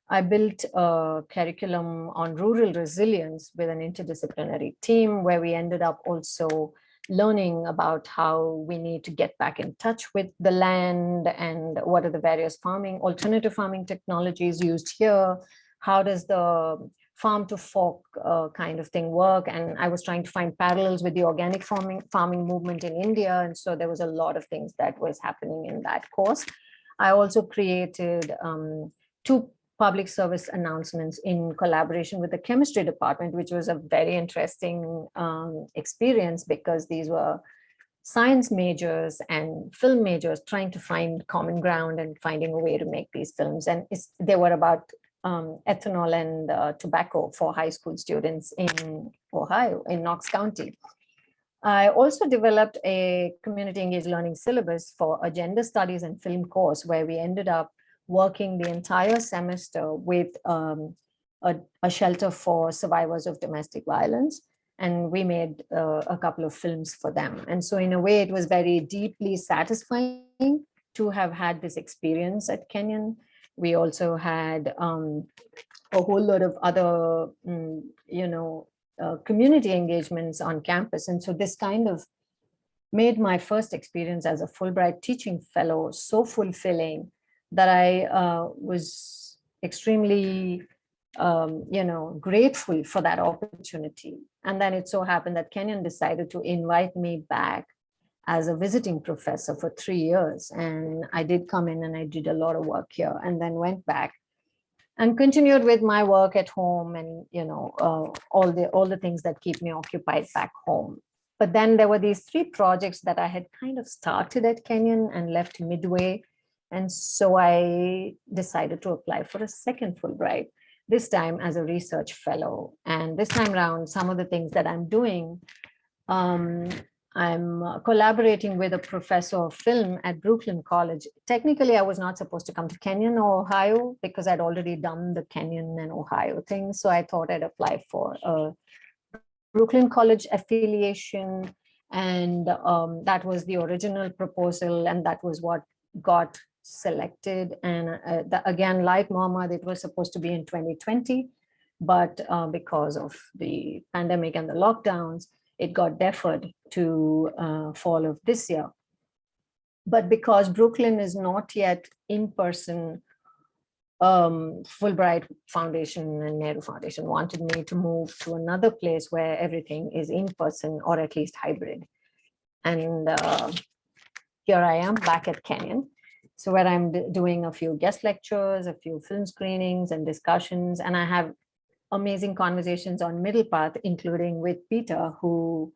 I built a curriculum on rural resilience with an interdisciplinary team where we ended up also learning about how we need to get back in touch with the land and what are the various alternative farming technologies used here. How does the farm to fork kind of thing work? And I was trying to find parallels with the organic farming movement in India. And so there was a lot of things that was happening in that course. I also created 2 public service announcements in collaboration with the chemistry department, which was a very interesting experience because these were science majors and film majors trying to find common ground and finding a way to make these films. And they were about ethanol and tobacco for high school students in Ohio, in Knox County. I also developed a community engaged learning syllabus for a gender studies and film course where we ended up working the entire semester with a shelter for survivors of domestic violence. And we made a couple of films for them. And so in a way, it was very deeply satisfying to have had this experience at Kenyon. We also had a whole lot of other, community engagements on campus. And so this kind of made my first experience as a Fulbright teaching fellow so fulfilling that I was extremely, grateful for that opportunity. And then it so happened that Kenyon decided to invite me back as a visiting professor for 3 years. And I did come in and I did a lot of work here and then went back and continued with my work at home and, all the things that keep me occupied back home. But then there were these 3 projects that I had kind of started at Kenyon and left midway. And so I decided to apply for a second Fulbright, this time as a research fellow. And this time around, some of the things that I'm doing, I'm collaborating with a professor of film at Brooklyn College. Technically, I was not supposed to come to Kenyon or Ohio because I'd already done the Kenyon and Ohio thing. So I thought I'd apply for a Brooklyn College affiliation. And that was the original proposal. And that was what got selected. And again, like Mohammed, it was supposed to be in 2020, but because of the pandemic and the lockdowns, it got deferred to fall of this year. But because Brooklyn is not yet in-person, Fulbright Foundation and Nehru Foundation wanted me to move to another place where everything is in-person or at least hybrid. And here I am back at Kenyon. So where I'm doing a few guest lectures, a few film screenings and discussions, and I have amazing conversations on Middle Path, including with Peter, who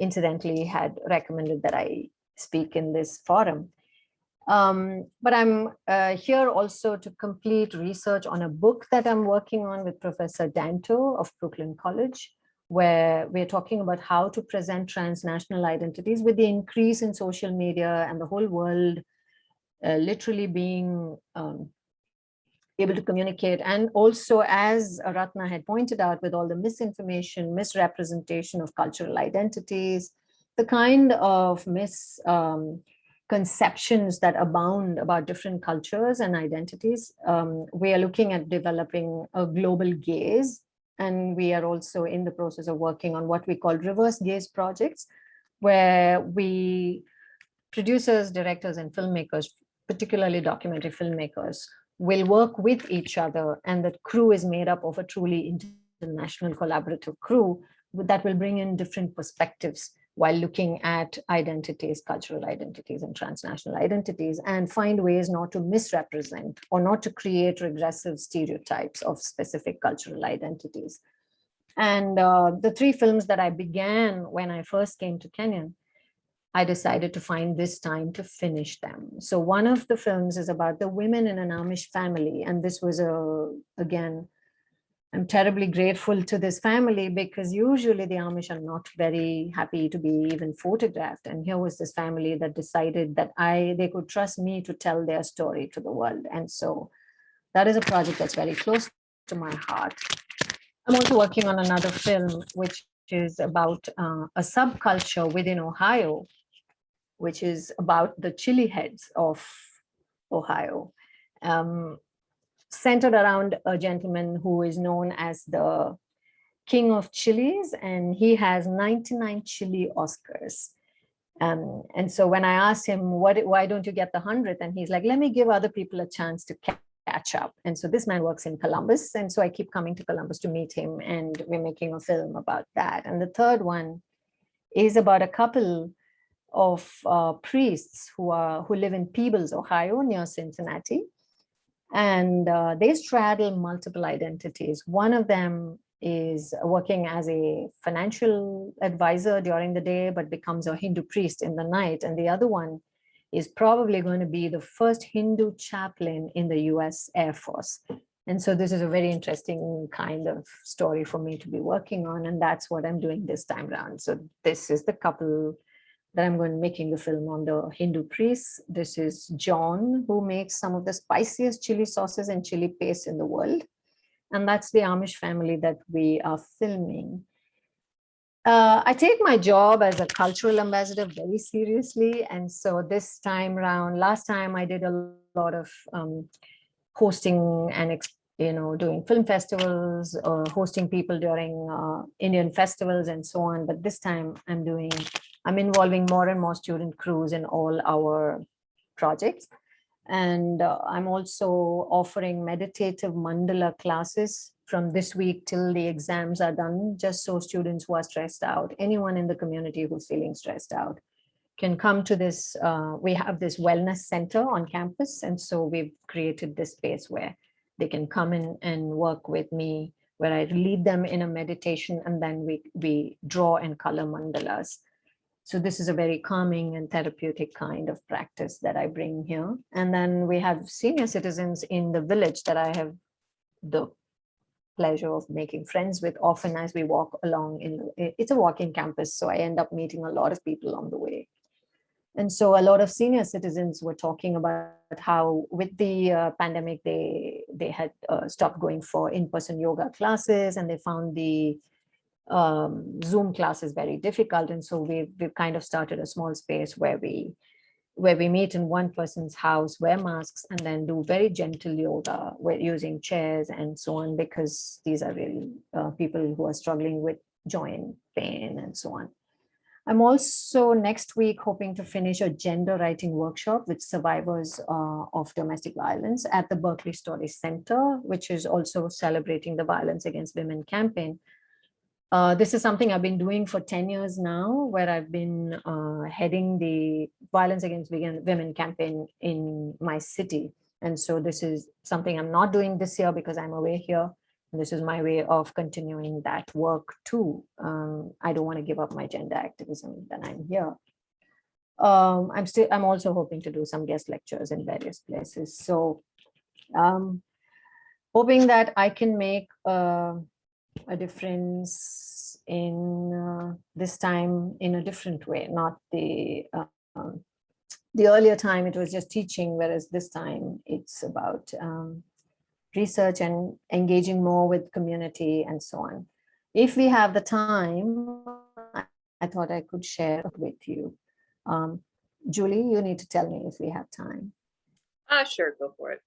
incidentally had recommended that I speak in this forum. But I'm here also to complete research on a book that I'm working on with Professor Danto of Brooklyn College, where we're talking about how to present transnational identities with the increase in social media and the whole world literally being able to communicate. And also, as Ratna had pointed out, with all the misinformation, misrepresentation of cultural identities, the kind of misconceptions that abound about different cultures and identities, we are looking at developing a global gaze. And we are also in the process of working on what we call reverse gaze projects, where we producers, directors, and filmmakers, particularly documentary filmmakers, will work with each other, and the crew is made up of a truly international collaborative crew that will bring in different perspectives while looking at identities, cultural identities, and transnational identities, and find ways not to misrepresent or not to create regressive stereotypes of specific cultural identities. And the 3 films that I began when I first came to Kenyon, I decided to find this time to finish them. So one of the films is about the women in an Amish family. And this was again, I'm terribly grateful to this family because usually the Amish are not very happy to be even photographed. And here was this family that decided that they could trust me to tell their story to the world. And so that is a project that's very close to my heart. I'm also working on another film, which is about a subculture within Ohio, which is about the chili heads of Ohio, centered around a gentleman who is known as the King of Chilies, and he has 99 chili Oscars. And so when I asked him, why don't you get the 100th? And he's like, let me give other people a chance to catch up. And so this man works in Columbus. And so I keep coming to Columbus to meet him, and we're making a film about that. And the third one is about a couple of priests who live in Peebles, Ohio, near Cincinnati. And they straddle multiple identities. One of them is working as a financial advisor during the day, but becomes a Hindu priest in the night. And the other one is probably going to be the first Hindu chaplain in the US Air Force. And so this is a very interesting kind of story for me to be working on. And that's what I'm doing this time around. So this is the couple that I'm going to making the film on, the Hindu priests. This is John, who makes some of the spiciest chili sauces and chili paste in the world. And that's the Amish family that we are filming. I take my job as a cultural ambassador very seriously. And so this time around, last time I did a lot of hosting and doing film festivals or hosting people during Indian festivals and so on. But this time I'm involving more and more student crews in all our projects. And I'm also offering meditative mandala classes from this week till the exams are done, just so students who are stressed out, anyone in the community who's feeling stressed out, can come to this. We have this wellness center on campus. And so we've created this space where they can come in and work with me, where I lead them in a meditation, and then we draw and color mandalas. So this is a very calming and therapeutic kind of practice that I bring here. And then we have senior citizens in the village that I have the pleasure of making friends with often as we walk along. It's a walking campus, so I end up meeting a lot of people on the way. And so a lot of senior citizens were talking about how with the pandemic, they had stopped going for in-person yoga classes, and they found the Zoom class is very difficult. And so we've kind of started a small space where we meet in one person's house, wear masks, and then do very gentle yoga. We're using chairs and so on, because these are really people who are struggling with joint pain and so on. I'm also next week hoping to finish a gender writing workshop with survivors of domestic violence at the Berkeley Story Center, which is also celebrating the Violence Against Women campaign. This is something I've been doing for 10 years now, where I've been heading the Violence Against Women campaign in my city. And so this is something I'm not doing this year because I'm away here. And this is my way of continuing that work too. I don't want to give up my gender activism when I'm here. I'm also hoping to do some guest lectures in various places. So hoping that I can make a difference in this time in a different way, not the earlier time it was just teaching, whereas this time it's about research and engaging more with community and so on. If we have the time, I thought I could share it with you. Julie, you need to tell me if we have time. Sure, go for it.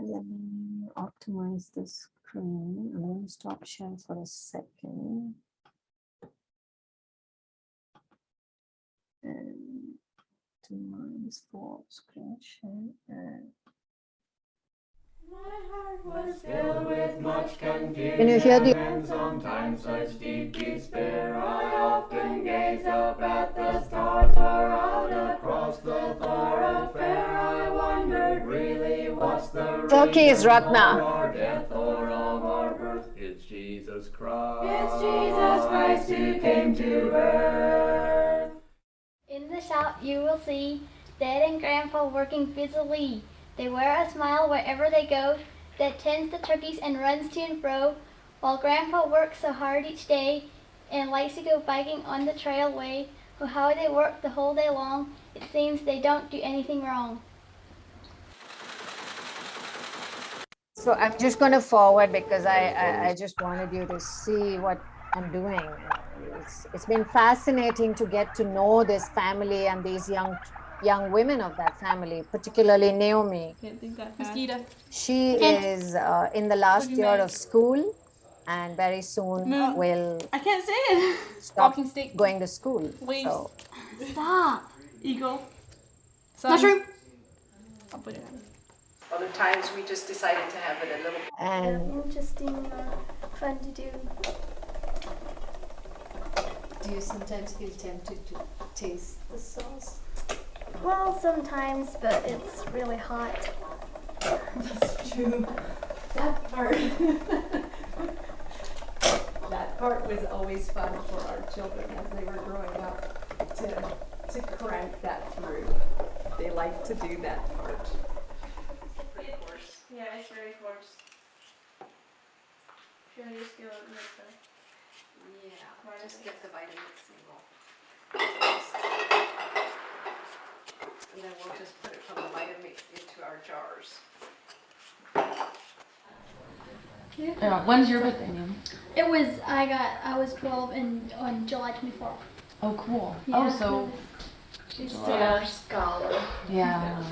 Let me optimize the screen. I'm going to stop sharing for a second. And optimize for screen share. My heart was filled with much confusion. Can you hear the? And sometimes such deep despair. I often gazed up at the stars or out across the thoroughfare. I wondered really what's the Turkey is reason Ratna. of our death or of our birth. It's Jesus Christ. It's Jesus Christ who came to earth. In the shop you will see Dad and Grandpa working busily. They wear a smile wherever they go, Dad tends the turkeys and runs to and fro, while Grandpa works so hard each day and likes to go biking on the trailway. Oh, how they work the whole day long, it seems they don't do anything wrong. So I'm just going to forward because I just wanted you to see what I'm doing. It's been fascinating to get to know this family and these young women of that family, particularly Naomi. Mosquito. She is in the last year of school and very soon will I can't say it. stop Walking stick. going to school. Leaves. So Stop. Eagle. Sun. Mushroom. I'll put it on. Other times we just decided to have it a little. and Interesting, fun to do. Do you sometimes feel tempted to taste the sauce? Well, sometimes, but it's really hot. That's true. That part. That part was always fun for our children as they were growing up to crank that through. They like to do that part. Yeah, it's very coarse. Should I just go and make the... Yeah, just get the vitamin single. And then we'll just put it from the Vitamix into our jars. Yeah, when's your birthday, Naomi? It was, I was 12 on July 24th. Oh, cool. Yeah, Oh, so... She's still a scholar. Yeah.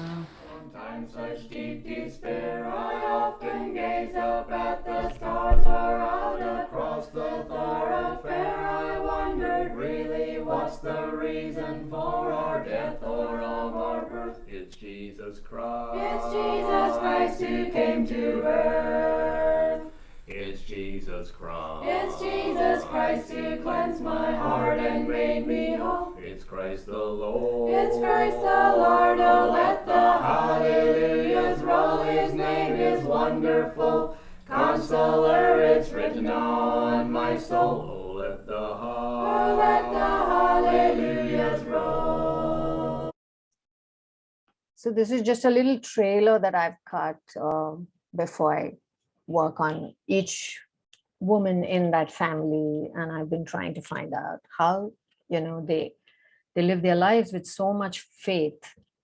Sometimes such deep despair, I often gaze up at the stars far out across the thoroughfare. I wondered really what's the reason for our death or of our birth. It's Jesus Christ. It's Jesus Christ who came to earth. It's Jesus Christ. It's Jesus Christ who cleansed my heart and made me whole. It's Christ the Lord. It's Christ the Lord. Oh, let the hallelujahs roll. His name is wonderful. Counselor, it's written on my soul. Oh, let the hallelujahs roll. so this is just a little trailer that I've cut before I work on each woman in that family, and I've been trying to find out how they live their lives with so much faith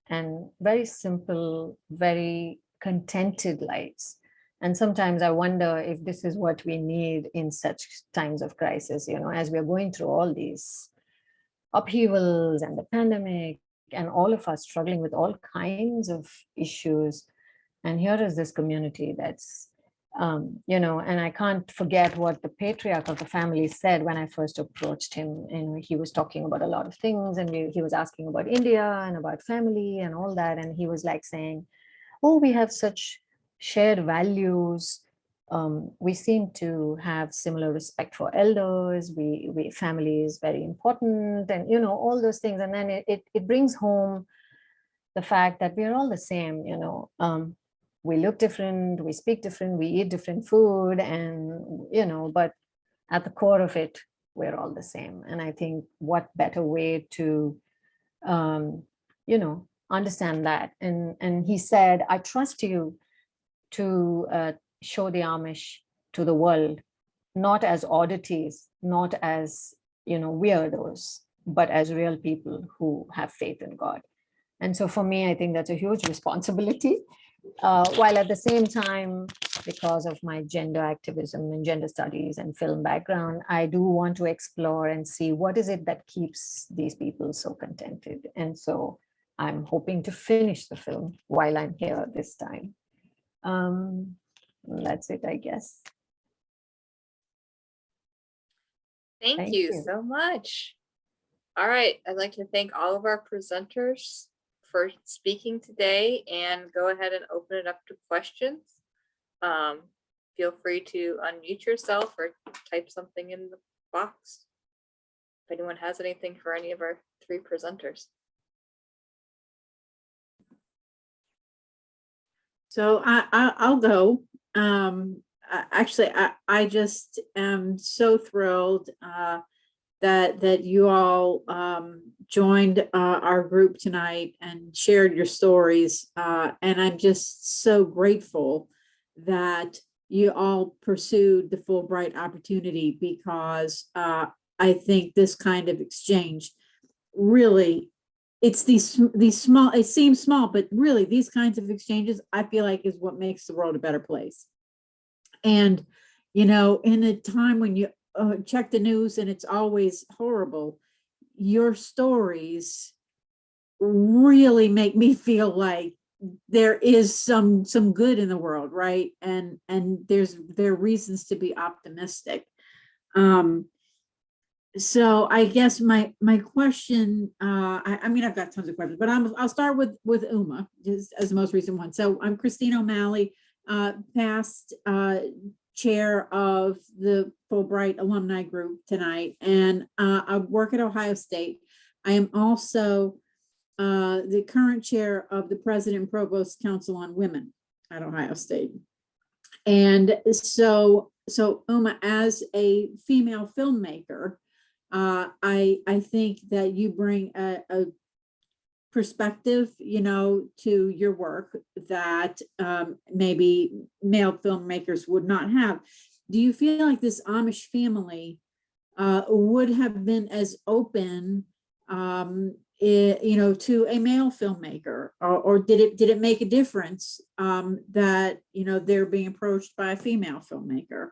and very simple, very contented lives. And sometimes I wonder if this is what we need in such times of crisis, as we're going through all these upheavals and the pandemic and all of us struggling with all kinds of issues. And here is this community that's and I can't forget what the patriarch of the family said when I first approached him. And he was talking about a lot of things, and he was asking about India and about family and all that. And he was like saying, oh, we have such shared values. We seem to have similar respect for elders. We family is very important, and all those things. And then it brings home the fact that we're all the same. We look different, we speak different, we eat different food, and but at the core of it, we're all the same. And I think what better way to understand that. And he said, I trust you to show the Amish to the world, not as oddities, not as weirdos, but as real people who have faith in God. And so for me, I think that's a huge responsibility. While at the same time, because of my gender activism and gender studies and film background, I do want to explore and see what is it that keeps these people so contented. And so I'm hoping to finish the film while I'm here this time. That's it, I guess. Thank you so much. All right, I'd like to thank all of our presenters for speaking today, and go ahead and open it up to questions. Feel free to unmute yourself or type something in the box if anyone has anything for any of our three presenters. So I'll go. Actually, I just am so thrilled that you all joined our group tonight and shared your stories. And I'm just so grateful that you all pursued the Fulbright opportunity, because I think this kind of exchange really, it's these small, it seems small, but really these kinds of exchanges, I feel like, is what makes the world a better place. And, you know, in a time when you check the news and it's always horrible, your stories really make me feel like there is some good in the world, right? And there are reasons to be optimistic. So I guess my question, I mean, I've got tons of questions, but I'll start with Uma, just as the most recent one. So I'm Christine O'Malley, past chair of the Fulbright alumni group tonight, and I work at Ohio State. I am also the current chair of the President and Provost Council on Women at Ohio State. And so Uma, as a female filmmaker, I think that you bring a perspective, you know, to your work that maybe male filmmakers would not have. Do you feel like this Amish family would have been as open, you know, to a male filmmaker, or did it make a difference that, you know, they're being approached by a female filmmaker?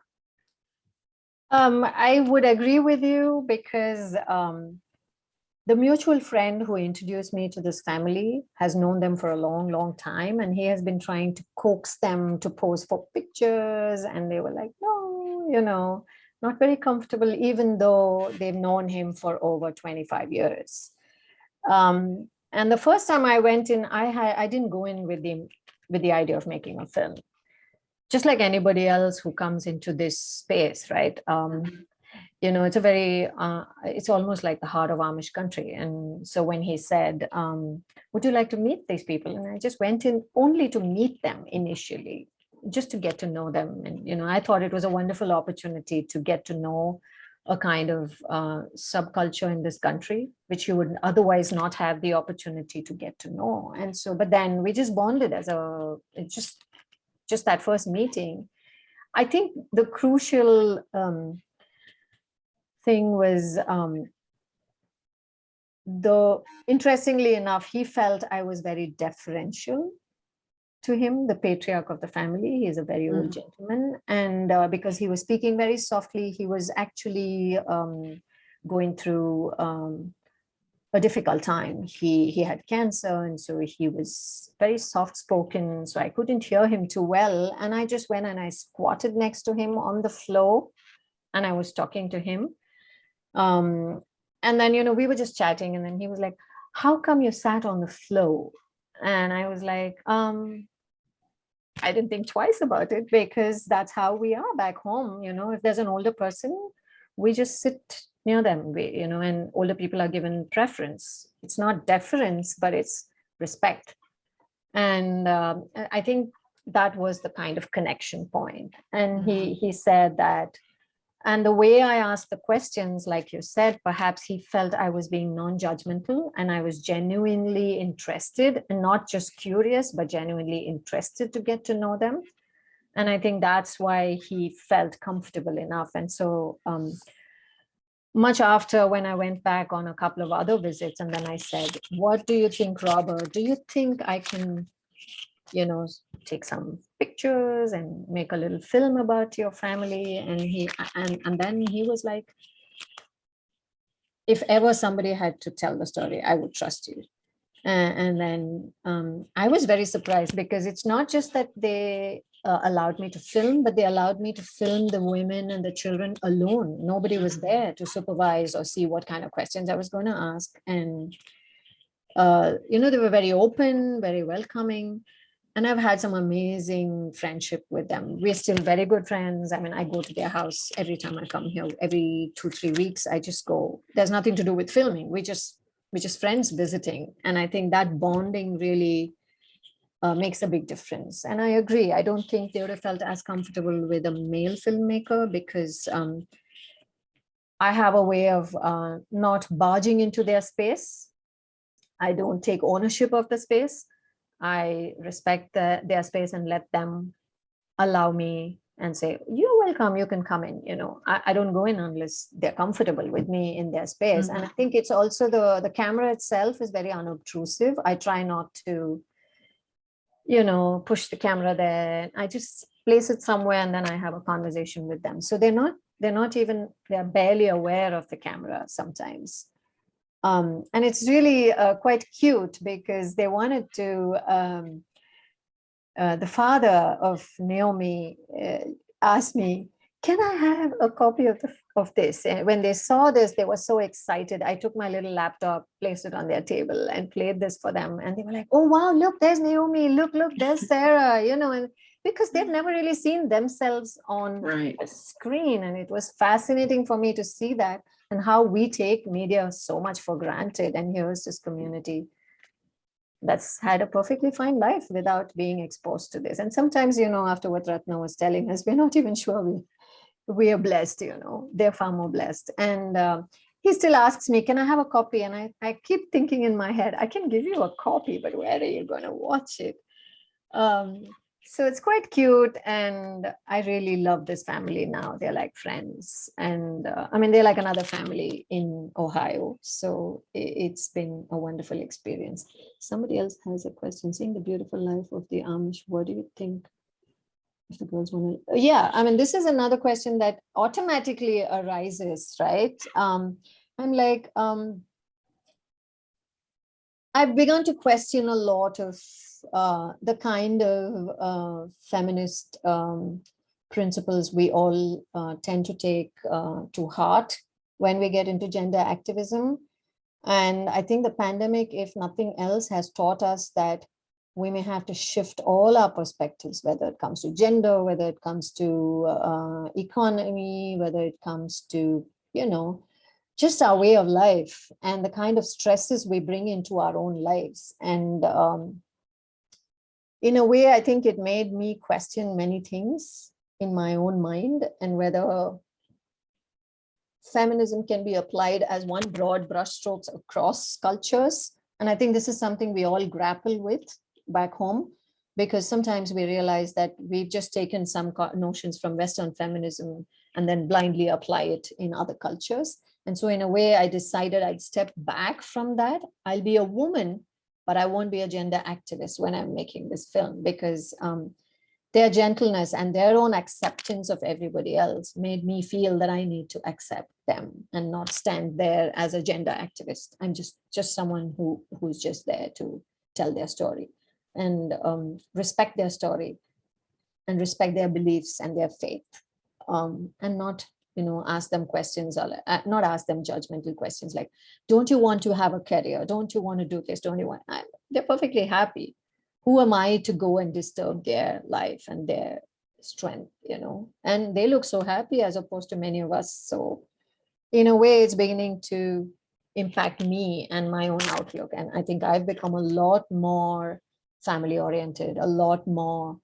I would agree with you because the mutual friend who introduced me to this family has known them for a long, long time, and he has been trying to coax them to pose for pictures, and they were like, no, you know, not very comfortable, even though they've known him for over 25 years. And the first time I went in, I didn't go in with the idea of making a film. Just like anybody else who comes into this space, right? You know, it's a very, it's almost like the heart of Amish country. And so when he said, would you like to meet these people? And I just went in only to meet them initially, just to get to know them. And, you know, I thought it was a wonderful opportunity to get to know a kind of subculture in this country, which you would otherwise not have the opportunity to get to know. And so, but then we just bonded as just that first meeting. I think the crucial thing was, interestingly enough, he felt I was very deferential to him, the patriarch of the family. He is a very old gentleman. And because he was speaking very softly, he was actually going through a difficult time. He had cancer, and so he was very soft spoken, so I couldn't hear him too well. And I just went and I squatted next to him on the floor, and I was talking to him. And then, you know, we were just chatting, and then he was like, how come you sat on the floor? And I was like, I didn't think twice about it, because that's how we are back home. You know, if there's an older person, we just sit near them, you know, and older people are given preference. It's not deference, but it's respect. And I think that was the kind of connection point. And he said that, and the way I asked the questions, like you said, perhaps he felt I was being non-judgmental and I was genuinely interested, and not just curious, but genuinely interested to get to know them. And I think that's why he felt comfortable enough. And so much after, when I went back on a couple of other visits, and then I said, what do you think, Robert? Do you think I can, you know, take some pictures and make a little film about your family? And then he was like, if ever somebody had to tell the story, I would trust you. And then I was very surprised, because it's not just that they allowed me to film, but they allowed me to film the women and the children alone. Nobody was there to supervise or see what kind of questions I was going to ask. And, you know, they were very open, very welcoming. And I've had some amazing friendship with them. We're still very good friends. I mean, I go to their house every time I come here. Every 2-3 weeks, I just go. There's nothing to do with filming. We're just friends visiting. And I think that bonding really makes a big difference. And I agree. I don't think they would have felt as comfortable with a male filmmaker, because I have a way of not barging into their space. I don't take ownership of the space. I respect their space and let them allow me and say, you're welcome, you can come in. You know, I don't go in unless they're comfortable with me in their space. And I think it's also the camera itself is very unobtrusive. I try not to, you know, push the camera there. I just place it somewhere, and then I have a conversation with them. So they're barely aware of the camera sometimes. And it's really quite cute because they wanted to, the father of Naomi asked me, can I have a copy of this? And when they saw this, they were so excited. I took my little laptop, placed it on their table and played this for them. And they were like, oh, wow, look, there's Naomi. Look, there's Sarah, and because they've never really seen themselves on a screen. And it was fascinating for me to see that and how we take media so much for granted. And here's this community that's had a perfectly fine life without being exposed to this. And sometimes, after what Ratna was telling us, we're not even sure we are blessed, they're far more blessed. And he still asks me, can I have a copy? And I keep thinking in my head, I can give you a copy, but where are you going to watch it? So it's quite cute. And I really love this family now. They're like friends. And they're like another family in Ohio. So it's been a wonderful experience. Somebody else has a question. Seeing the beautiful life of the Amish, what do you think? If the girls want to, yeah, this is another question that automatically arises, right? I'm like, I've begun to question a lot of the kind of feminist principles we all tend to take to heart when we get into gender activism. And I think the pandemic, if nothing else, has taught us that we may have to shift all our perspectives, whether it comes to gender, whether it comes to economy, whether it comes to, just our way of life and the kind of stresses we bring into our own lives. And in a way, I think it made me question many things in my own mind, and whether feminism can be applied as one broad brushstrokes across cultures. And I think this is something we all grapple with back home, because sometimes we realize that we've just taken some notions from Western feminism and then blindly apply it in other cultures. And so in a way, I decided I'd step back from that. I'll be a woman, but I won't be a gender activist when I'm making this film, because their gentleness and their own acceptance of everybody else made me feel that I need to accept them and not stand there as a gender activist. I'm just someone who's just there to tell their story and respect their story and respect their beliefs and their faith, and not ask them questions, or not ask them judgmental questions like, don't you want to have a career? Don't you want to do this? Don't you want? They're perfectly happy. Who am I to go and disturb their life and their strength, And they look so happy as opposed to many of us. So in a way, it's beginning to impact me and my own outlook. And I think I've become a lot more family oriented, a lot more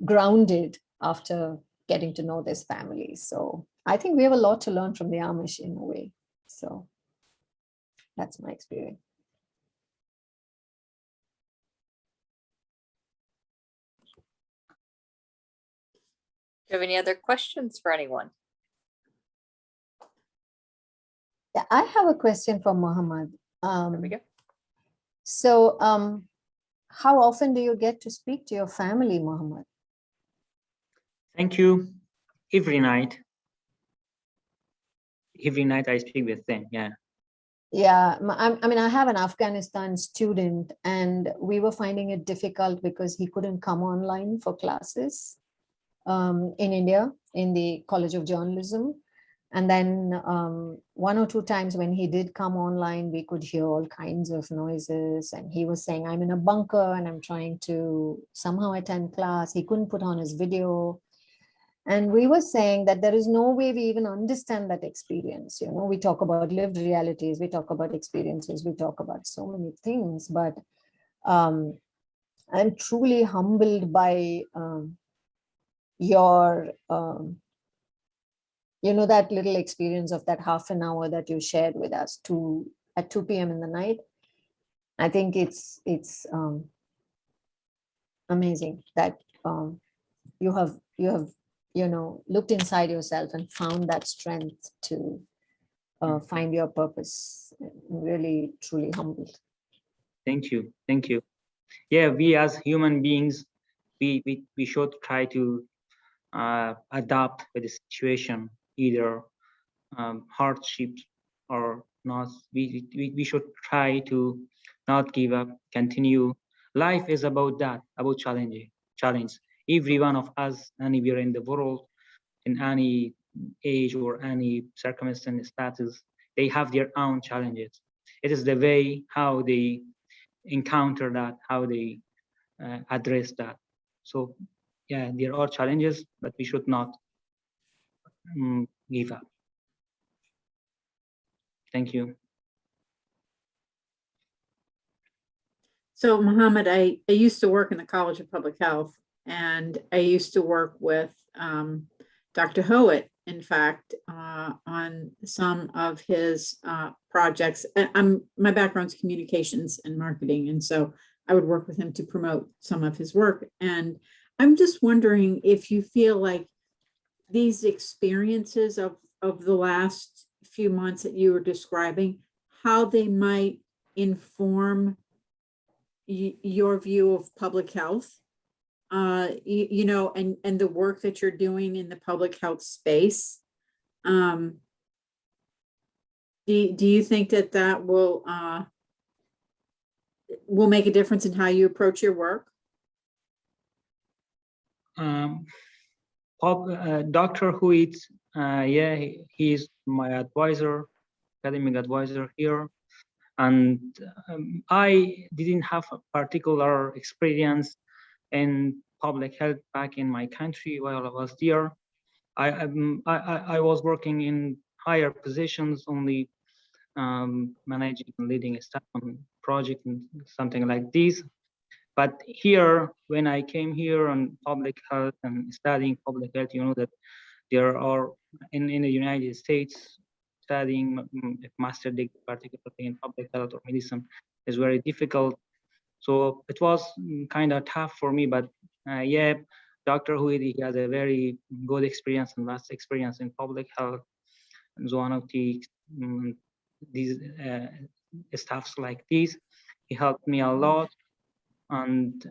grounded after getting to know this family. So I think we have a lot to learn from the Amish in a way. So that's my experience. Do you have any other questions for anyone? Yeah, I have a question for Mohammed. There we go. So how often do you get to speak to your family, Mohammed? Thank you. Every night. Every night I speak with them, yeah. Yeah, I have an Afghanistan student, and we were finding it difficult because he couldn't come online for classes in India, in the College of Journalism. And then one or two times when he did come online, we could hear all kinds of noises. And he was saying, I'm in a bunker and I'm trying to somehow attend class. He couldn't put on his video. And we were saying that there is no way we even understand that experience. We talk about lived realities, we talk about experiences, we talk about so many things, but I'm truly humbled by your, that little experience of that half an hour that you shared with us at 2 p.m. in the night. I think it's amazing that you have looked inside yourself and found that strength to find your purpose. I'm really, truly humbled. Thank you. Thank you. Yeah, we as human beings, we should try to adapt with the situation, either hardships or not. We should try to not give up, continue. Life is about that, about challenge. Every one of us, anywhere in the world, in any age or any circumstance, status, they have their own challenges. It is the way how they encounter that, how they address that. So yeah, there are challenges, but we should not give up. Thank you. So Mohammed, I used to work in the College of Public Health, and I used to work with Dr. Howitt, in fact, on some of his projects. My background's communications and marketing, and so I would work with him to promote some of his work. And I'm just wondering if you feel like these experiences of the last few months that you were describing, how they might inform your view of public health, you know, and the work that you're doing in the public health space. Do you think that will make a difference in how you approach your work? Dr. Huit, yeah, he's my advisor, academic advisor here. And I didn't have a particular experience in public health back in my country while I was there. I was working in higher positions, only managing and leading a staff on project and something like this. But here, when I came here on public health and studying public health, you know that there are in the United States, studying a master degree, particularly in public health or medicine, is very difficult. So it was kind of tough for me, but yeah, Dr. Huid, he has a very good experience and vast experience in public health and zoonotics, these stuffs like these. He helped me a lot. And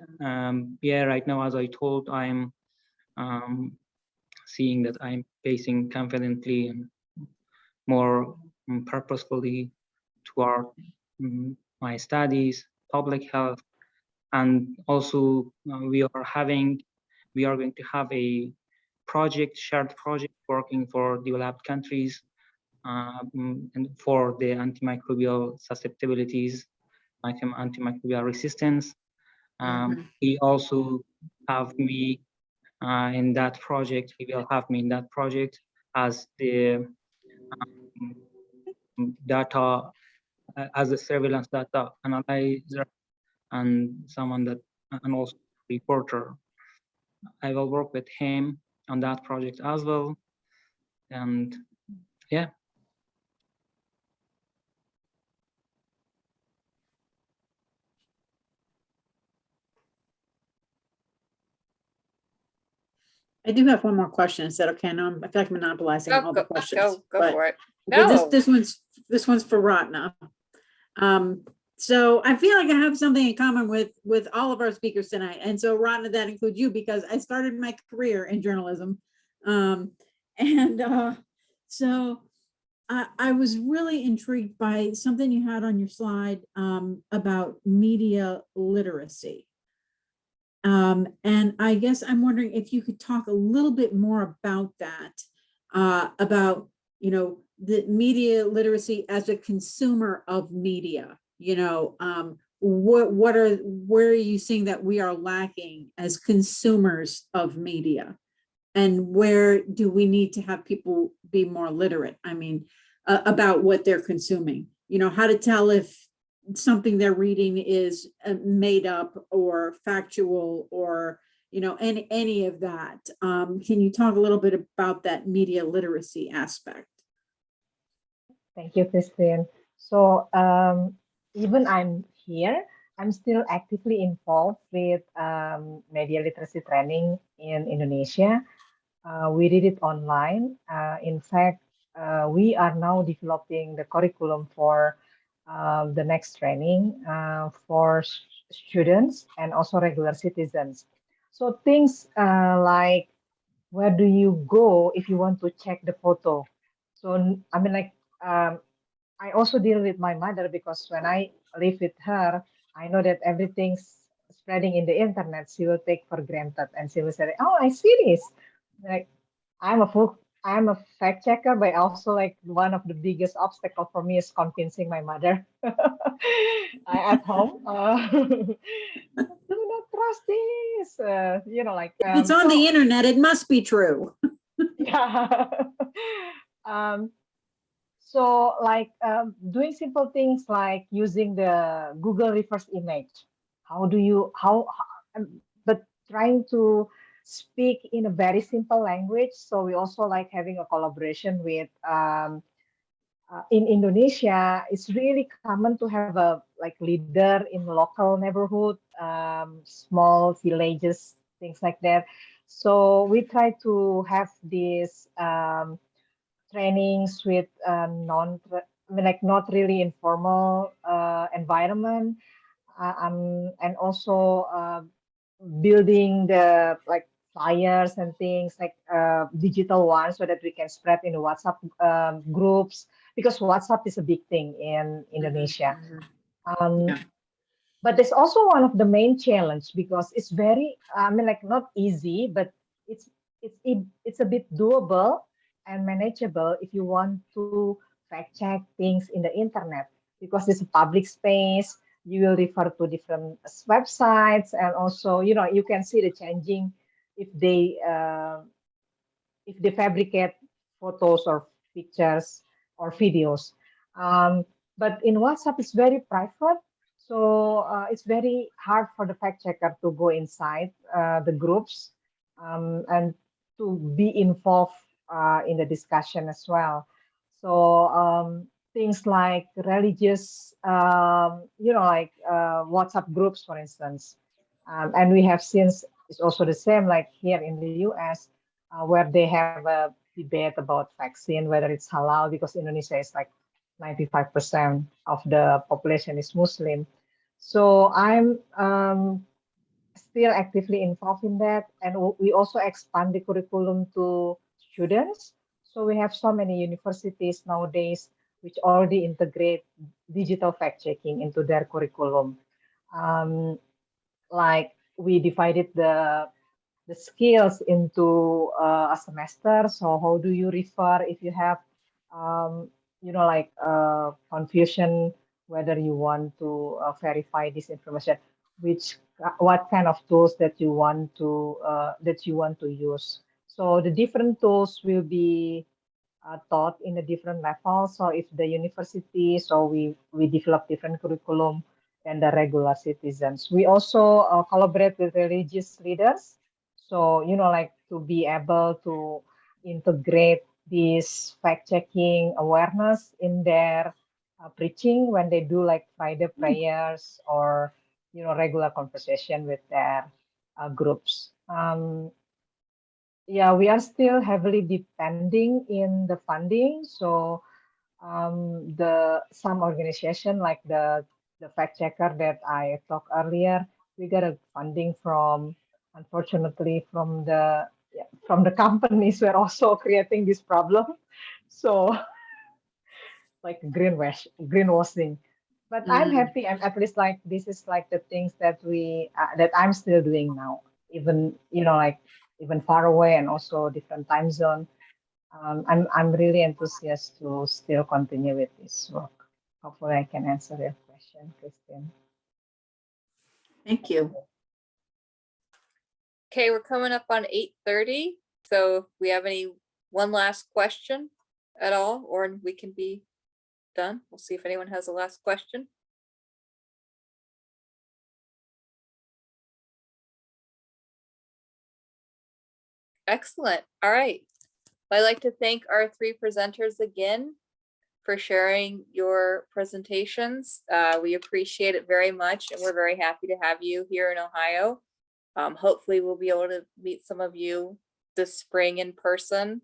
yeah, right now, as I told, I'm seeing that I'm facing confidently and more purposefully toward my studies, public health, and also we are going to have a shared project working for developed countries and for the antimicrobial susceptibilities, like antimicrobial resistance. He also have me in that project. He will have me in that project as the data, as a surveillance data analyzer and someone that, and also reporter. I will work with him on that project as well. And yeah. I do have one more question. Is that okay? I know I feel like monopolizing all the questions. Go for it. No. This one's for Ratna. So I feel like I have something in common with all of our speakers tonight. And so Ratna, that includes you, because I started my career in journalism. So I was really intrigued by something you had on your slide about media literacy. And I guess I'm wondering if you could talk a little bit more about that, about, you know, the media literacy as a consumer of media, you know, where are you seeing that we are lacking as consumers of media? And where do we need to have people be more literate? I mean, about what they're consuming, you know, how to tell if something they're reading is made up or factual or, you know, any of that. Can you talk a little bit about that media literacy aspect? Thank you, Christine. So even I'm here, I'm still actively involved with media literacy training in Indonesia. We did it online. In fact, we are now developing the curriculum for the next training for students and also regular citizens. So things like, where do you go if you want to check the photo? So I mean, like, I also deal with my mother because when I live with her, I know that everything's spreading in the internet. She will take for granted, and she will say, "Oh, I see this." Like, I'm a fact checker, but also like one of the biggest obstacle for me is convincing my mother at home. Do not trust this. Like, If it's on the internet, it must be true. yeah. um, so like doing simple things like using the Google reverse image. How do you but trying to speak in a very simple language. So we also like having a collaboration with in Indonesia. It's really common to have a like leader in local neighborhood, small villages, things like that. So we try to have these trainings with like not really informal environment, and also building the like flyers and things like digital ones so that we can spread in the WhatsApp groups, because WhatsApp is a big thing in Indonesia. Yeah. But it's also one of the main challenge because it's very, like not easy, but it's it's a bit doable and manageable if you want to fact check things in the internet, because it's a public space. You will refer to different websites, and also you can see the changing if they fabricate photos or pictures or videos. Um, but in WhatsApp, it's very private. So it's very hard for the fact checker to go inside the groups, and to be involved in the discussion as well. So things like religious, like WhatsApp groups, for instance. And we have seen it's also the same like here in the US, where they have a debate about vaccine, whether it's halal, because Indonesia is like 95% of the population is Muslim. So I'm still actively involved in that. And we also expand the curriculum to students. So we have so many universities nowadays which already integrate digital fact checking into their curriculum. Like we divided the skills into a semester. So how do you refer if you have, like confusion whether you want to verify this information, what kind of tools that you want to use. So the different tools will be taught in a different level. So if the university, so we develop different curriculum than the regular citizens. We also collaborate with religious leaders. So, like to be able to integrate this fact-checking awareness in their preaching when they do like Friday prayers or, regular conversation with their groups. Yeah, we are still heavily depending in the funding. So the some organization like the fact checker that I talked earlier, we got a funding from, unfortunately, from the companies who are also creating this problem. So like greenwashing. But I'm happy. I'm at least like this is like the things that that I'm still doing now, even like even far away and also different time zone. I'm really enthusiastic to still continue with this work. Hopefully, I can answer your question, Christine. Thank you. Okay, we're coming up on 8:30. So if we have one last question at all, or we can be done. We'll see if anyone has a last question. Excellent. All right. I'd like to thank our three presenters again for sharing your presentations. We appreciate it very much, and we're very happy to have you here in Ohio. Hopefully we'll be able to meet some of you this spring in person.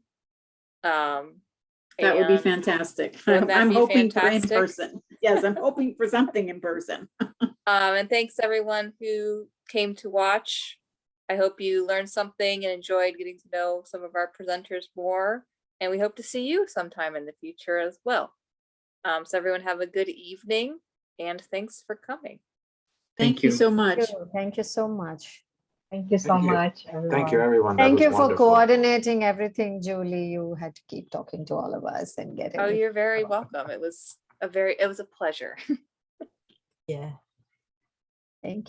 That would be fantastic. I'm hoping for in person. Yes, I'm hoping for something in person. And thanks everyone who came to watch. I hope you learned something and enjoyed getting to know some of our presenters more. And we hope to see you sometime in the future as well. So everyone have a good evening and thanks for coming. Thank you so much. Thank you so much. Thank you so Thank you. much, Thank you, everyone. everyone. That Thank was you for wonderful. coordinating everything, Julie. You had to keep talking to all of us and get Oh, everything. you're very welcome. It was a pleasure. Yeah. Thank you.